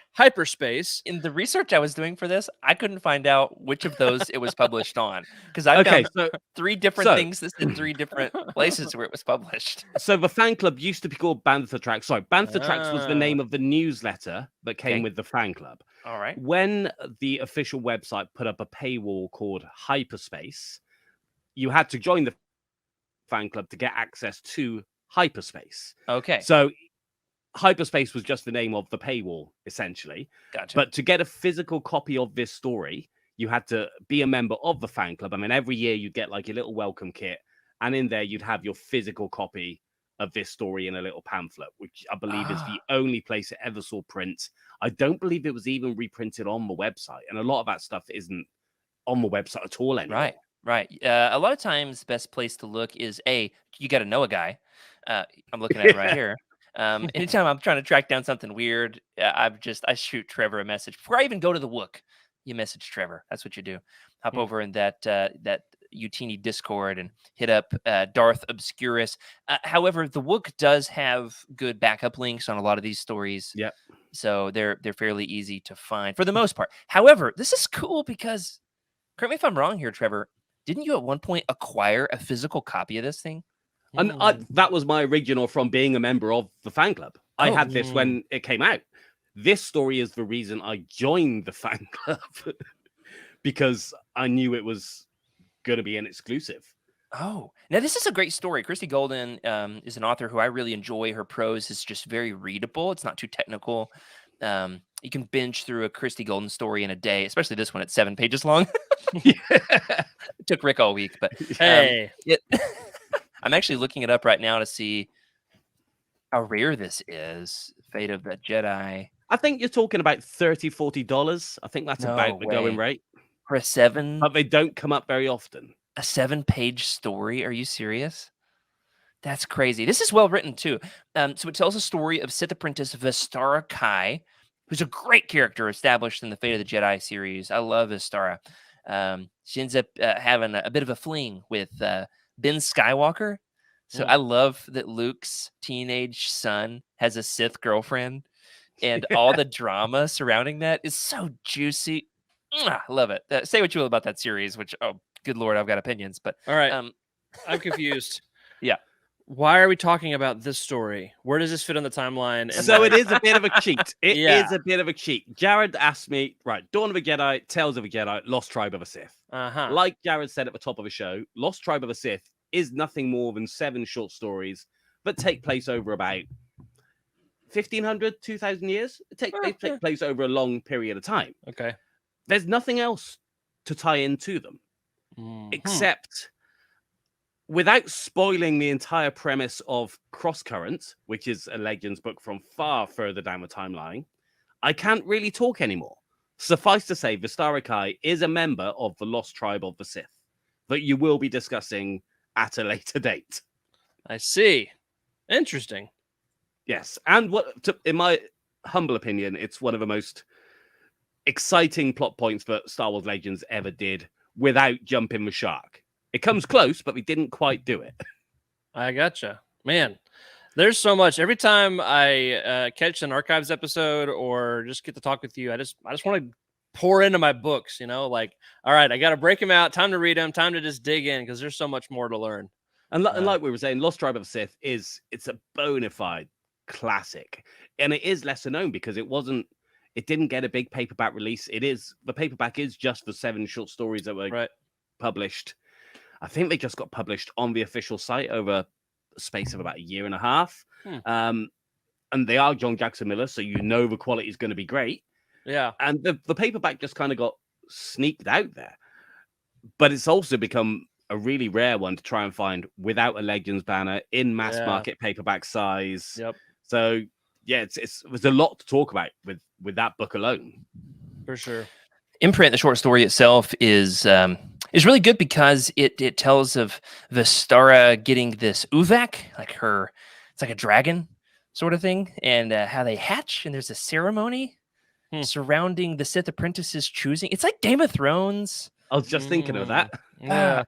/ Hyperspace. In the research I was doing for this, I couldn't find out which of those it was published on, because I found 3 different things that said 3 different places where it was published. So the fan club used to be called Bantha Tracks. Sorry, Bantha Tracks was the name of the newsletter that came with the fan club. All right. When the official website put up a paywall called Hyperspace, you had to join the fan club to get access to Hyperspace. Okay. So Hyperspace was just the name of the paywall, essentially. Gotcha. But to get a physical copy of this story, you had to be a member of the fan club. I mean, every year you'd get like a little welcome kit, and in there you'd have your physical copy of this story in a little pamphlet, which I believe is the only place it ever saw print. I don't believe it was even reprinted on the website, and a lot of that stuff isn't on the website at all anymore. Right. A lot of times, best place to look is you got to know a guy. I'm looking at it right here. Anytime I'm trying to track down something weird, I shoot Trevor a message before I even go to the Wook. You message Trevor. That's what you do. Hop over in that Utini Discord and hit up Darth Obscurus. However, the Wook does have good backup links on a lot of these stories. Yep. So they're fairly easy to find for the most part. However, this is cool because, correct me if I'm wrong here, Trevor, didn't you at one point acquire a physical copy of this thing? And that was my original from being a member of the fan club. I had this when it came out. This story is the reason I joined the fan club because I knew it was going to be an exclusive. Oh, now this is a great story. Christy Golden is an author who I really enjoy. Her prose is just very readable. It's not too technical. You can binge through a Christy Golden story in a day, especially this one. It's 7 pages long. It took Rick all week, but hey, I'm actually looking it up right now to see how rare this is. Fate of the Jedi. I think you're talking about $30, $40. I think that's about the going rate. For a 7? But they don't come up very often. A 7-page story? Are you serious? That's crazy. This is well written too. So it tells a story of Sith apprentice Vistara Kai, who's a great character established in the Fate of the Jedi series. I love Vistara. She ends up having a bit of a fling with Ben Skywalker. So I love that Luke's teenage son has a Sith girlfriend, and all the drama surrounding that is so juicy. I love it. Say what you will about that series, which, oh, good Lord, I've got opinions. But all right, I'm confused. Yeah. Why are we talking about this story? Where does this fit on the timeline? And so it is a bit of a cheat. It is a bit of a cheat. Jared asked me, right, Dawn of a Jedi, Tales of a Jedi, Lost Tribe of a Sith. Like Jared said at the top of the show, Lost Tribe of a Sith is nothing more than 7 short stories that take place over about 1,500, 2,000 years. They take place over a long period of time. Okay. There's nothing else to tie into them except, without spoiling the entire premise of Crosscurrent, which is a Legends book from far further down the timeline, I can't really talk anymore. Suffice to say, Vistara Kai is a member of the Lost Tribe of the Sith that you will be discussing at a later date. I see. Interesting. Yes. And in my humble opinion, it's one of the most exciting plot points that Star Wars Legends ever did without jumping the shark. It comes close, but we didn't quite do it. I gotcha. Man, there's so much. Every time I catch an Archives episode or just get to talk with you, I just want to pour into my books, like, all right, I got to break them out. Time to read them. Time to just dig in because there's so much more to learn. And like we were saying, Lost Tribe of the Sith it's a bona fide classic. And it is lesser known because it didn't get a big paperback release. The paperback is just for 7 short stories that were published. I think they just got published on the official site over a space of about a year and a half. And they are John Jackson Miller, so the quality is going to be great. Yeah. And the paperback just kind of got sneaked out there. But it's also become a really rare one to try and find without a Legends banner in mass market paperback size. Yep. So yeah, there's a lot to talk about with that book alone. For sure. Imprint, the short story itself is really good because it tells of Vistara getting this Uvak, it's like a dragon sort of thing, and how they hatch, and there's a ceremony surrounding the Sith apprentices choosing. It's like Game of Thrones. I was just thinking of that.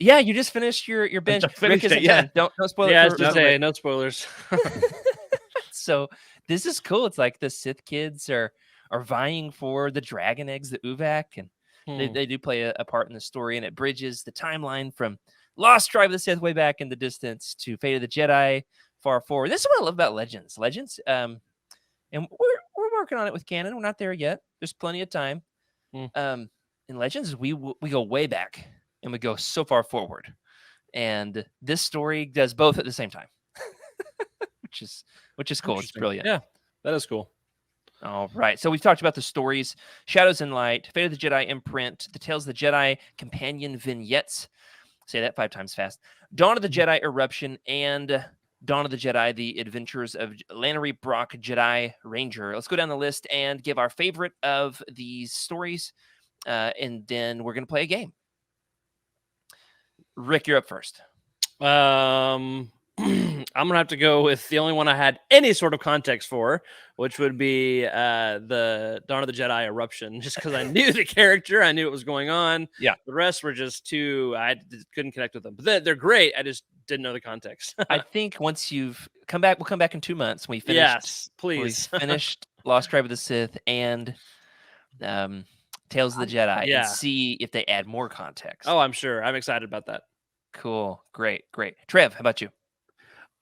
Yeah, you just finished your binge. Rick isn't done. Don't spoil it. Yeah, I was just saying, no spoilers. So this is cool. It's like the Sith kids are vying for the dragon eggs, the Uvak, and they do play a part in the story, and it bridges the timeline from Lost Tribe of the Sith way back in the distance to Fate of the Jedi far forward. This is what I love about Legends. And we're working on it with canon. We're not there yet. There's plenty of time. In Legends, we go way back and we go so far forward, and this story does both at the same time, which is cool. It's brilliant. Yeah, that is cool. All right. So we've talked about the stories, Shadows and Light, Fate of the Jedi imprint, the Tales of the Jedi companion vignettes. Say that 5 times fast. Dawn of the Jedi eruption and Dawn of the Jedi, the adventures of Lannery Brock Jedi Ranger. Let's go down the list and give our favorite of these stories. And then we're going to play a game. Rick, you're up first. I'm gonna have to go with the only one I had any sort of context for, which would be the Dawn of the Jedi eruption, just because I knew the character, I knew what was going on. Yeah, the rest were just I couldn't connect with them. But they're great. I just didn't know the context. I think once you've come back, we'll come back in 2 months. We finished. Yes, please. We finished Lost Tribe of the Sith and Tales of the Jedi, and see if they add more context. Oh, I'm sure. I'm excited about that. Cool, great. Trev, how about you?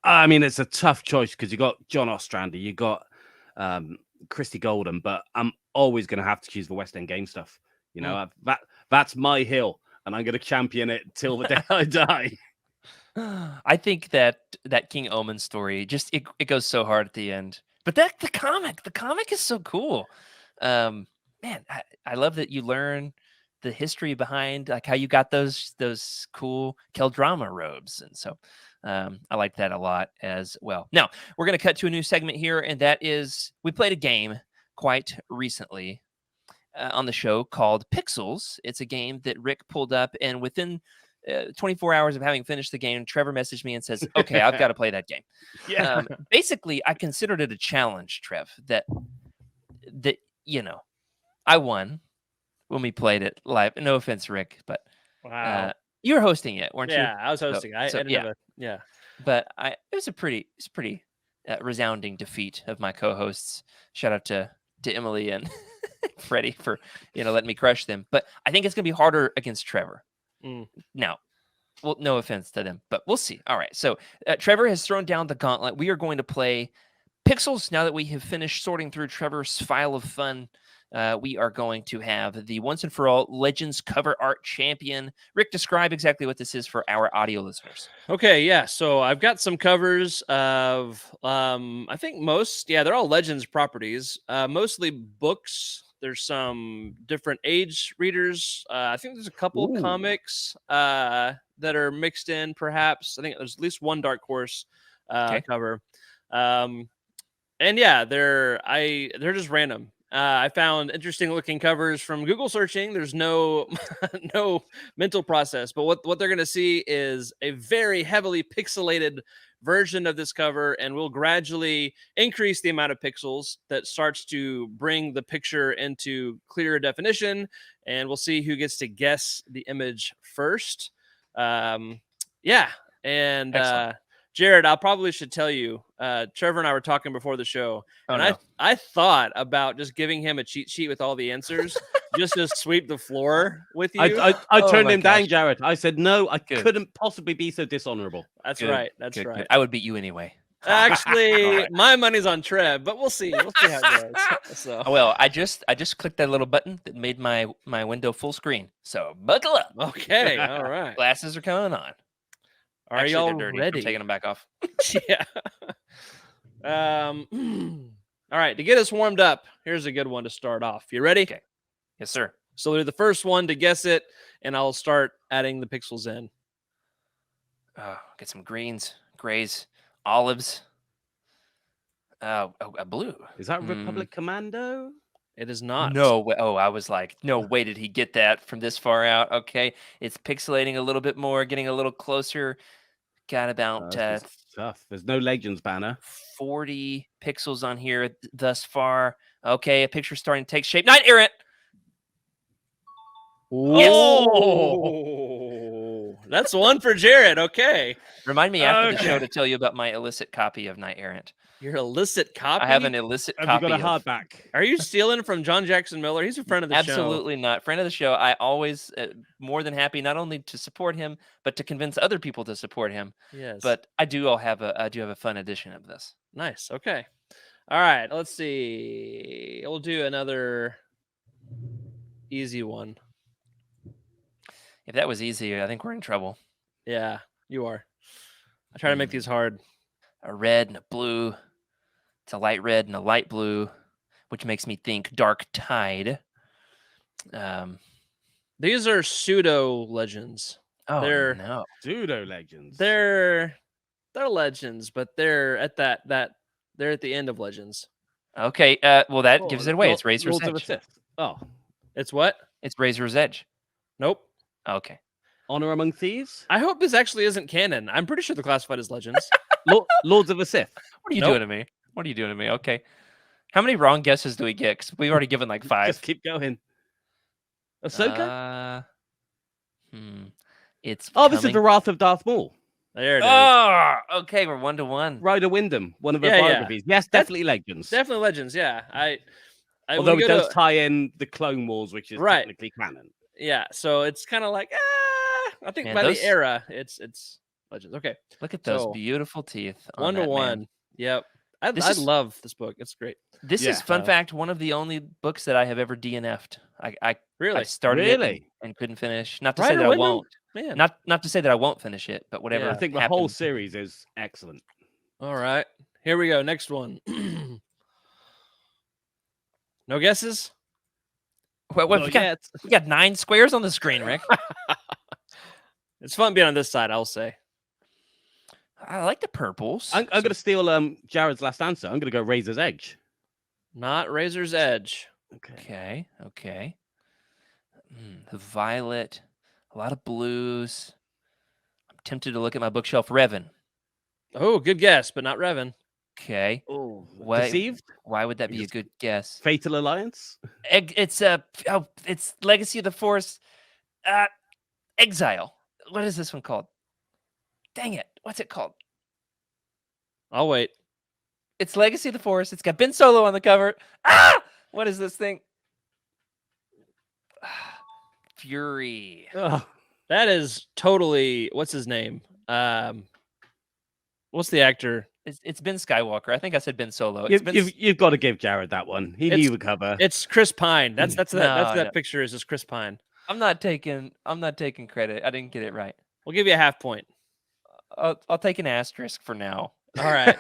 I mean, it's a tough choice because you got John Ostrander, you got Christy Golden, but I'm always going to have to choose the West End game stuff. You know, that's my hill, and I'm going to champion it till the day I die. I think that King Omen story it goes so hard at the end, but the comic is so cool. Man, I love that you learn the history behind like how you got those cool Keldrama robes, and so I like that a lot as well. Now we're going to cut to a new segment here, and that is we played a game quite recently on the show called Pixels. It's a game that Rick pulled up, and within 24 hours of having finished the game, Trevor messaged me and says, "Okay, I've got to play that game." Yeah. Basically, I considered it a challenge, Trev. That I won when we played it live. No offense, Rick, but wow, you were hosting it, weren't you? Yeah, I was hosting. Yeah. But it was a pretty resounding defeat of my co-hosts. Shout out to Emily and Freddie for letting me crush them. But I think it's gonna be harder against Trevor. Now, well, no offense to them, but we'll see. All right, so Trevor has thrown down the gauntlet. We are going to play Pixels. Now that we have finished sorting through Trevor's file of fun, we are going to have the once and for all Legends cover art champion. Rick, describe exactly what this is for our audio listeners. Okay, yeah. So I've got some covers of, I think they're all Legends properties, mostly books. There's some different age readers. I think there's a couple of comics that are mixed in, perhaps. I think there's at least one Dark Horse cover. And yeah, they're just random. I found interesting looking covers from Google searching. There's no mental process, but what they're going to see is a very heavily pixelated version of this cover, and we'll gradually increase the amount of pixels that starts to bring the picture into clearer definition, and we'll see who gets to guess the image first. Jared, I probably should tell you, Trevor and I were talking before the show, I thought about just giving him a cheat sheet with all the answers, just to sweep the floor with you. I turned him down, Jared. I said, no, I couldn't possibly be so dishonorable. That's right. That's right. Good. I would beat you anyway. Actually, my money's on Trev, but we'll see. We'll see how it goes. So. Well, I just clicked that little button that made my window full screen. So buckle up. Okay. All right. Glasses are coming on. Are y'all dirty. ready? I'm taking them back off. Yeah. All right. To get us warmed up, here's a good one to start off. You ready? Okay. Yes, sir. So they're the first one to guess it, and I'll start adding the pixels in. Get some greens, grays, olives. A blue. Is that Republic Commando? It is not. No way. Oh, I was like, no way did he get that from this far out. Okay. It's pixelating a little bit more, getting a little closer. Got about tough. There's no Legends banner. 40 pixels on here thus far. Okay, a picture starting to take shape. Knight Errant. Oh, yes. That's one for Jared. Okay. Remind me after the show to tell you about my illicit copy of Knight Errant. Your illicit copy? I have an illicit copy. Have you got a hardback? Are you stealing from John Jackson Miller? He's a friend of the show. Absolutely not. Friend of the show. I always more than happy not only to support him, but to convince other people to support him. Yes. But I do have a fun edition of this. Nice. Okay. All right. Let's see. We'll do another easy one. If that was easy, I think we're in trouble. Yeah, you are. I try to make these hard. A red and a blue. It's a light red and a light blue, which makes me think Dark Tide. These are pseudo legends. Oh, no. Pseudo legends. They're legends, but they're at they're at the end of legends. Okay. Well, that gives it away. It's Razor's Edge. Oh, it's what? It's Razor's Edge. Nope. Okay. Honor Among Thieves. I hope this actually isn't canon. I'm pretty sure they're classified as legends. Lords of the Sith. What are you doing to me? What are you doing to me? Okay. How many wrong guesses do we get? 'Cause we've already given like 5. Just keep going. Ahsoka? It's this is the Wrath of Darth Maul. There it is. Oh, okay, we're 1-1. Ryder Wyndham, one of her biographies. Yes, definitely legends. Definitely legends, yeah. Although it does tie in the Clone Wars, which is technically canon. Yeah, so it's kind of like, I think by the era, it's legends. Okay. Look at those beautiful teeth. 1-1. Yep. I love this book. It's great. This is, fun fact, one of the only books that I have ever DNF'd. I started it and couldn't finish. Not to say that I won't. Man. Not to say that I won't finish it, but whatever. I think the whole series is excellent. All right. Here we go. Next one. No guesses? We got 9 squares on the screen, Rick. It's fun being on this side, I'll say. I like the purples. I'm going to steal Jared's last answer. I'm going to go Razor's Edge. Not Razor's Edge. Okay. The violet, a lot of blues. I'm tempted to look at my bookshelf. Revan. Oh, good guess, but not Revan. Okay. Oh, Deceived? Why would that be a good guess? Fatal Alliance? It's Legacy of the Force. Exile. What is this one called? Dang it. What's it called? I'll wait. It's Legacy of the Force. It's got Ben Solo on the cover. What is this thing? Fury. Oh, that is totally, what's his name? What's the actor? It's Ben Skywalker. I think I said Ben Solo. You've got to give Jared that one. He knew the cover. It's Chris Pine. That picture is just Chris Pine. I'm not taking credit. I didn't get it right. We'll give you a half point. I'll take an asterisk for now. All right.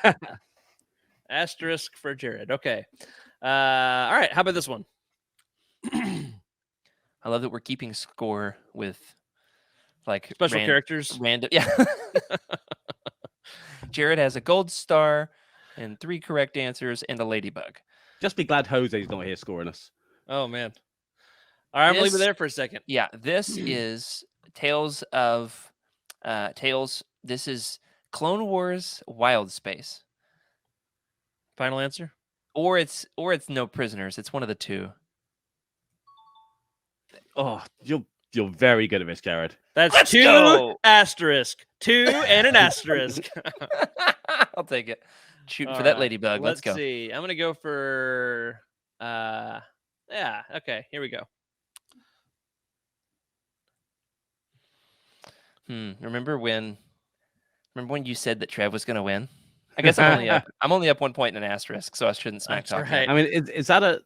Asterisk for Jared. Okay. All right. How about this one? I love that we're keeping score with like special characters. Random. Yeah. Jared has a gold star and 3 correct answers and a ladybug. Just be glad Jose's not here scoring us. Oh, man. All right. I'm going to leave it there for a second. Yeah. This is Tales of Tales. This is Clone Wars Wild Space. Final answer? Or it's No Prisoners. It's one of the 2. Oh, you're very good at this, Jared. That's Let's 2 go. Asterisk. 2 and an asterisk. I'll take it. Shooting for that ladybug. Let's go. See. I'm gonna go for yeah, okay, here we go. Remember when you said that Trev was gonna win? I guess I'm only up 1 point and an asterisk, so I shouldn't smack talk. Right. I mean, is that a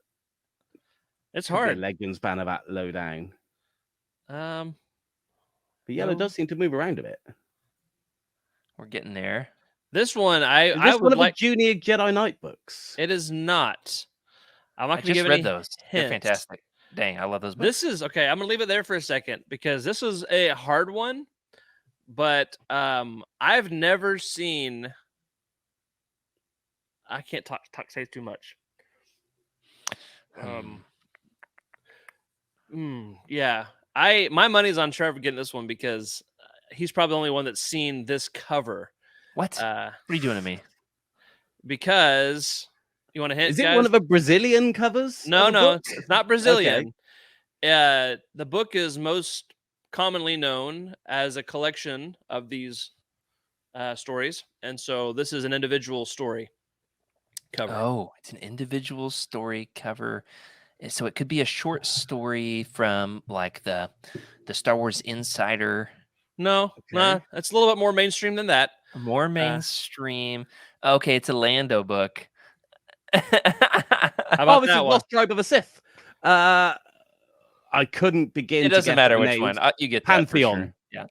it's hard. Legends banner that low down. The yellow does seem to move around a bit. We're getting there. This one, I would one of the Junior Jedi Knight books. It is not. I'm not going to give read those. They're fantastic. Dang, I love those books. This is okay. I'm going to leave it there for a second because this is a hard one. But I've never seen. I can't say too much. Yeah. My money's on Trevor getting this one because he's probably the only one that's seen this cover. What? What are you doing to me? Because you want to hint? Is it one of the Brazilian covers? No, it's not Brazilian. Okay. The book is most commonly known as a collection of these stories, and so this is an individual story cover. Oh, it's an individual story cover. So it could be a short story from like the Star Wars Insider. No, it's a little bit more mainstream than that. More mainstream. Okay, it's a Lando book. How about this is Lost Tribe of a Sith. I couldn't begin. It doesn't matter which names. one. You get Pantheon. That for sure.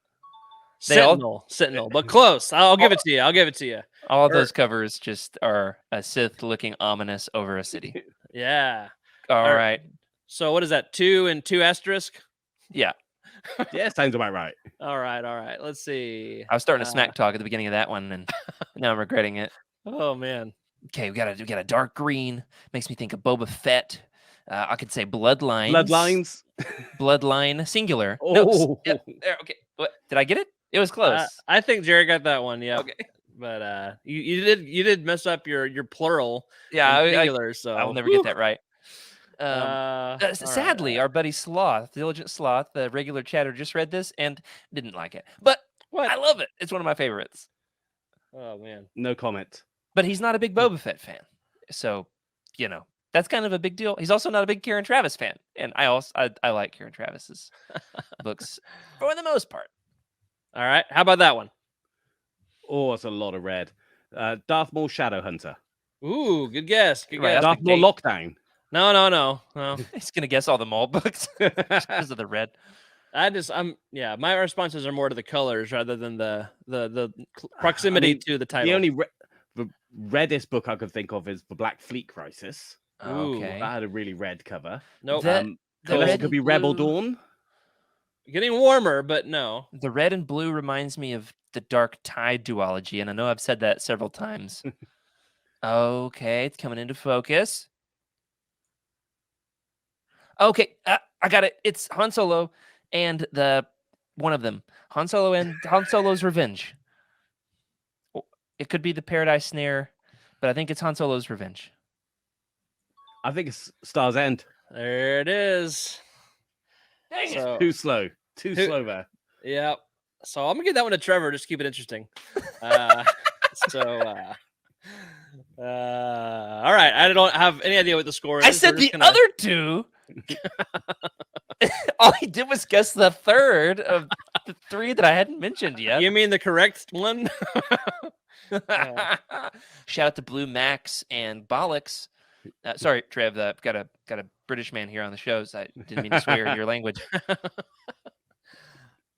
Yeah. Sentinel, but close. I'll give it to you. All of those covers just are a Sith looking ominous over a city. Yeah. All right. So what is that? 2 and 2 asterisk? Yeah. Yeah, sounds about right. All right. Let's see. I was starting to smack talk at the beginning of that one, and now I'm regretting it. Oh man. Okay, we got a dark green. Makes me think of Boba Fett. I could say Bloodlines. Bloodlines. Bloodline singular. Oh. No, there. Okay. What did I get it? It was close. I think Jerry got that one. Yeah. Okay. But you did mess up your plural. Yeah, singular. So I will never get that right. Sadly, right. our buddy Sloth, Diligent Sloth, the regular chatter, just read this and didn't like it. But I love it. It's one of my favorites. Oh man, no comment. But he's not a big Boba Fett fan, so that's kind of a big deal. He's also not a big Karen Traviss fan, and I like Karen Travis's books for the most part. All right, how about that one? Oh, it's a lot of red. Darth Maul Shadowhunter. Ooh, good guess. Good guess. Darth Maul Lockdown. No. He's gonna guess all the Maul books because of the red. My responses are more to the colors rather than the proximity to the title. The only the reddest book I could think of is The Black Fleet Crisis. Okay, that had a really red cover. Nope. It could be Rebel Dawn. Getting warmer, but no. The red and blue reminds me of the Dark Tide duology, and I know I've said that several times. Okay, it's coming into focus. Okay, I got it. It's Han Solo and one of them. Han Solo and Han Solo's Revenge. It could be the Paradise Snare, but I think it's Han Solo's Revenge. I think it's Star's End. There it is. Dang it. Too slow there. Yeah. So I'm gonna give that one to Trevor. Just keep it interesting. All right. I don't have any idea what the score is. I said the other two. All he did was guess the third of the three that I hadn't mentioned yet. You mean the correct one? Shout out to Blue Max and Bollocks. Sorry, Trev. Got a British man here on the show, so I didn't mean to swear in your language.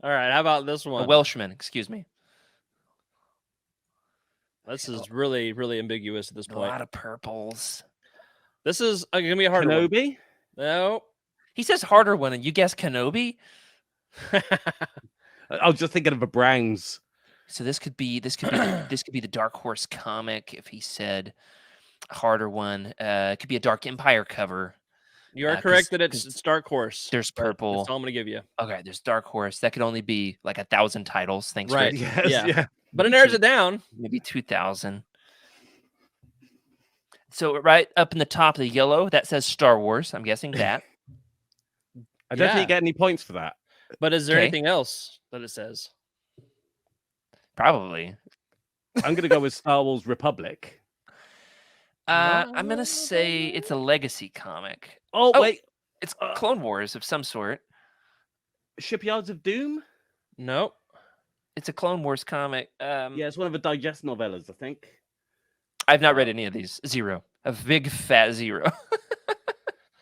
All right, how about this one? A Welshman, excuse me. This is really, really ambiguous at this point. A lot of purples. This is gonna be a harder Kenobi? one. No. He says harder one, and you guess Kenobi. I was just thinking of the Browns. So this could be the Dark Horse comic if he said harder one. It could be a Dark Empire cover. You are correct that it's Dark Horse. There's purple. That's all I'm gonna give you. Okay, there's Dark Horse. That could only be like 1,000 titles. Thanks, right? Rick. Yes, yeah. But it narrows it down. Maybe 2,000. So right up in the top of the yellow, that says Star Wars. I'm guessing that. I don't think you get any points for that. But is there anything else that it says? Probably. I'm going to go with Star Wars Republic. I'm going to say it's a legacy comic. Oh, wait. It's Clone Wars of some sort. Shipyards of Doom? Nope. It's a Clone Wars comic. Yeah, it's one of the digest novellas, I think. I've not read any of these. Zero. A big fat zero.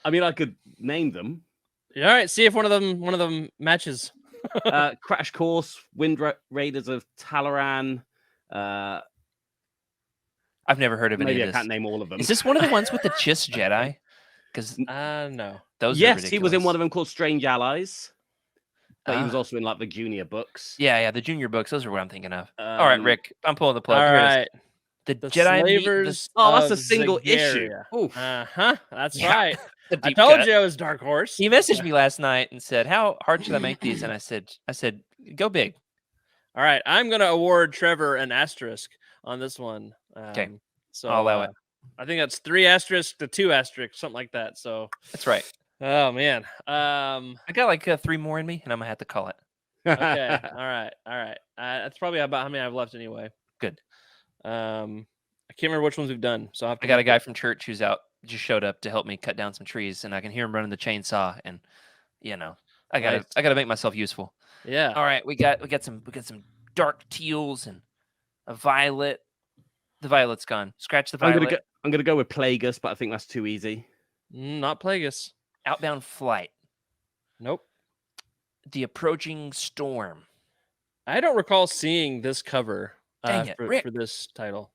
I mean, I could name them. All right, see if one of them matches. Crash Course, Wind Raiders of Talaran. I've never heard of any of this. I can't name all of them. Is this one of the ones with the Chiss Jedi? Because no. Those yes, he was in one of them called Strange Allies. But he was also in like the junior books. Yeah, the junior books. Those are what I'm thinking of. All right, Rick, I'm pulling the plug. All right. The Jedi Slavers. That's a single issue. That's right. I told you it was Dark Horse. He messaged me last night and said, "How hard should I make these?" And I said, "Go big." All right, I'm gonna award Trevor an asterisk on this one. Okay, so I'll allow it. I think that's 3 asterisks to 2 asterisks, something like that. So that's right. Oh man, I got like 3 more in me, and I'm gonna have to call it. Okay, all right. That's probably about how many I have left anyway. Good. I can't remember which ones we've done. So I got a guy from church who's just showed up to help me cut down some trees, and I can hear him running the chainsaw. And I gotta make myself useful. Yeah. All right, we got some dark teals and a violet. The violet's gone. Scratch the violet. I'm gonna go with Plagueis, but I think that's too easy. Not Plagueis. Outbound Flight. Nope. The Approaching Storm. I don't recall seeing this cover for this title.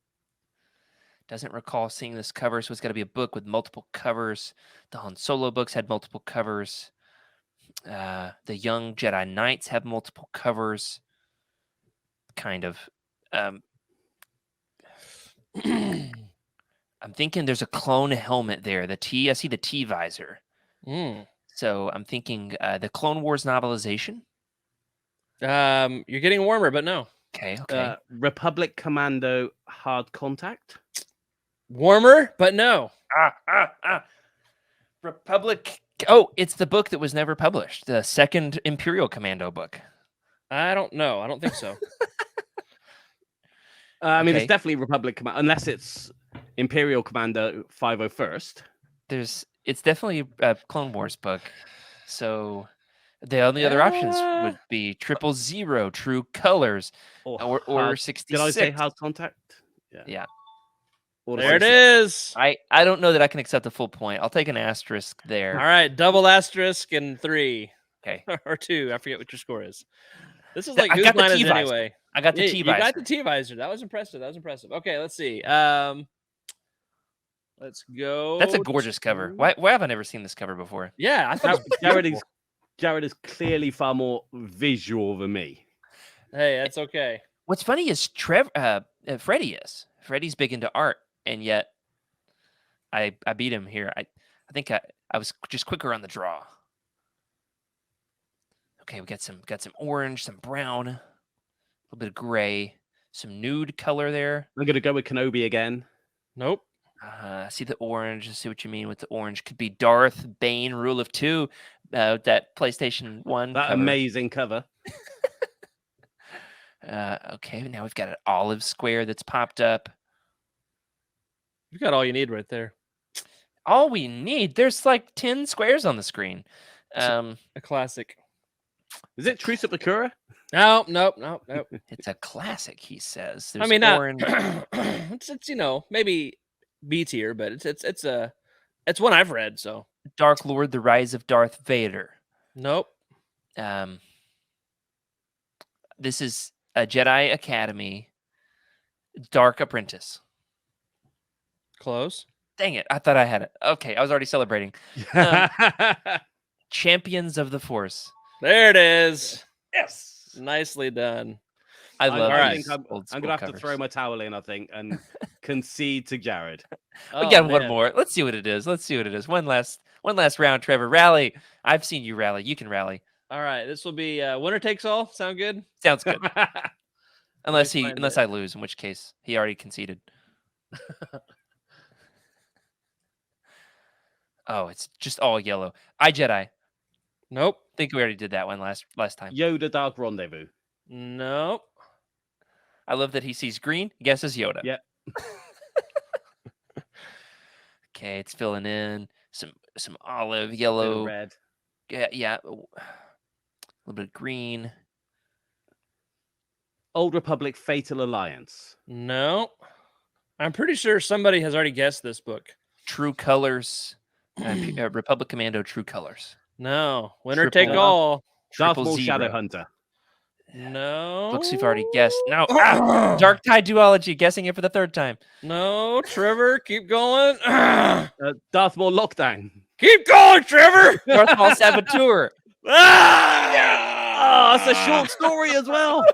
Doesn't recall seeing this cover, so it's got to be a book with multiple covers. The Han Solo books had multiple covers. The Young Jedi Knights have multiple covers. Kind of. I'm thinking there's a clone helmet there. I see the T visor. So I'm thinking the Clone Wars novelization. You're getting warmer, but no. Okay. Republic Commando Hard Contact. Warmer, but no. Republic. Oh, it's the book that was never published. The second Imperial Commando book. I don't know. I don't think so. I mean, it's definitely Republic Commando, unless it's Imperial Commando 501st. It's definitely a Clone Wars book. So the only other options would be 000, True Colors, or Order 66. Did I say Hard Contact? Yeah. There it is. I don't know that I can accept the full point. I'll take an asterisk there. All right, double asterisk and 3. Okay. Or 2. I forget what your score is. This is like whose line is anyway. I got the T-visor. You got the T-visor. That was impressive. Okay, let's see. Let's go. That's a gorgeous cover. Why have I never seen this cover before? Yeah, I thought Jared is clearly far more visual than me. Hey, that's okay. What's funny is Freddie is. Freddie's big into art, and yet I beat him here. I think I was just quicker on the draw. Okay, we got some orange, some brown, a little bit of gray, some nude color there. I'm gonna go with Kenobi again. Nope. See the orange. I see what you mean with the orange. Could be Darth Bane, Rule of 2, that PlayStation 1 That cover. amazing cover. Okay, now we've got an olive square that's popped up. You've got all you need right there. All we need. There's like 10 squares on the screen. A classic. Is it Truce at Bakura? Nope. It's a classic, he says. There's orange. It's maybe B tier, but it's one I've read. So Dark Lord: The Rise of Darth Vader. Nope. This is a Jedi Academy Dark Apprentice. Close. Dang it! I thought I had it. Okay, I was already celebrating. Champions of the Force. There it is. Yes. Nicely done. I love it. I'm going to have to throw my towel in, I think, and concede to Jared. We got one more. Let's see what it is. One last round, Trevor. Rally. I've seen you rally. You can rally. All right. This will be winner takes all. Sound good? Sounds good. unless I lose, in which case he already conceded. Oh, it's just all yellow. Jedi. Nope. Think we already did that one last time. Yoda Dark Rendezvous. Nope. I love that he sees green, guesses Yoda. Yeah. Okay, it's filling in some olive, yellow, red. Yeah. A little bit of green. Old Republic Fatal Alliance. No. I'm pretty sure somebody has already guessed this book. True Colors. Republic Commando True Colors. No. Winner take all. Darth Maul Shadow Hunter. No. Looks we've already guessed. No. Dark Tide Duology. Guessing it for the third time. No. Trevor, keep going. Darth Maul Lockdown. Keep going, Trevor. Darth Maul Saboteur. Oh, it's a short story as well.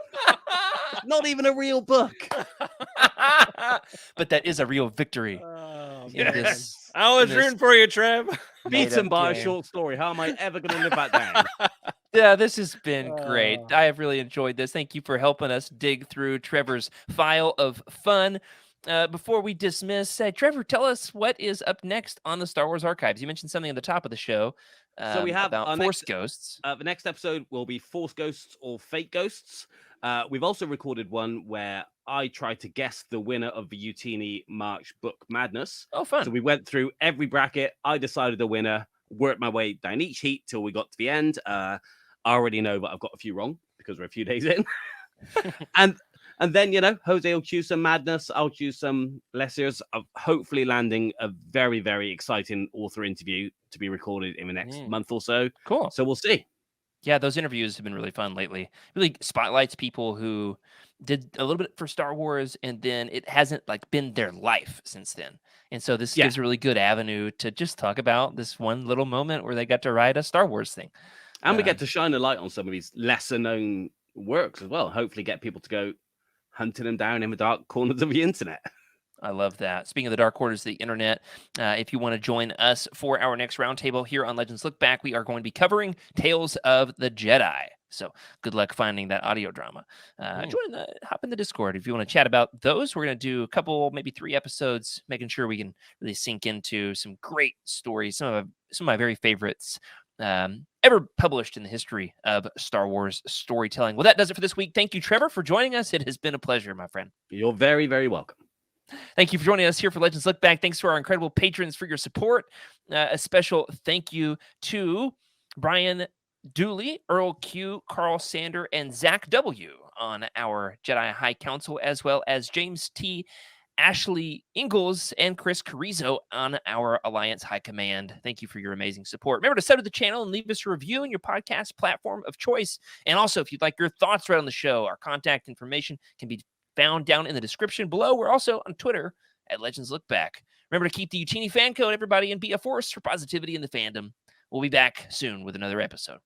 Not even a real book. But that is a real victory. Yes. I was rooting for you, Trev. Beaten by a short story. How am I ever going to live that down? Yeah, this has been great. I have really enjoyed this. Thank you for helping us dig through Trevor's file of fun. Before we dismiss, Trevor, tell us what is up next on the Star Wars Archives. You mentioned something at the top of the show. So we have about Force Ghosts. The next episode will be Force Ghosts or Fake Ghosts. We've also recorded one where I tried to guess the winner of the Utini March Book Madness. Oh, fun. So we went through every bracket. I decided the winner, worked my way down each heat till we got to the end. I already know that I've got a few wrong because we're a few days in. And then, Jose will choose some madness. I'll choose some lessers of hopefully landing a very, very exciting author interview to be recorded in the next month or so. Cool. So we'll see. Yeah, those interviews have been really fun lately. Really spotlights people who did a little bit for Star Wars, and then it hasn't been their life since then. And so this gives a really good avenue to just talk about this one little moment where they got to write a Star Wars thing. And we get to shine a light on some of these lesser known works as well. Hopefully get people to go hunting them down in the dark corners of the internet. I love that. Speaking of the dark corners of the internet, if you want to join us for our next roundtable here on Legends Look Back, we are going to be covering Tales of the Jedi. So good luck finding that audio drama. Hop in the Discord if you want to chat about those. We're going to do a couple, maybe 3 episodes, making sure we can really sink into some great stories, some of my very favorites ever published in the history of Star Wars storytelling. Well, that does it for this week. Thank you, Trevor, for joining us. It has been a pleasure, my friend. You're very, very welcome. Thank you for joining us here for Legends Look Back. Thanks to our incredible patrons for your support. A special thank you to Brian Dooley, Earl Q, Carl Sander, and Zach W. on our Jedi High Council, as well as James T., Ashley Ingalls, and Chris Carrizo on our Alliance High Command. Thank you for your amazing support. Remember to sub to the channel and leave us a review in your podcast platform of choice. And also, if you'd like your thoughts right on the show, our contact information can be found down in the description below. We're also on Twitter at Legends Look Back. Remember to keep the Utini fan code, everybody, and be a force for positivity in the fandom. We'll be back soon with another episode.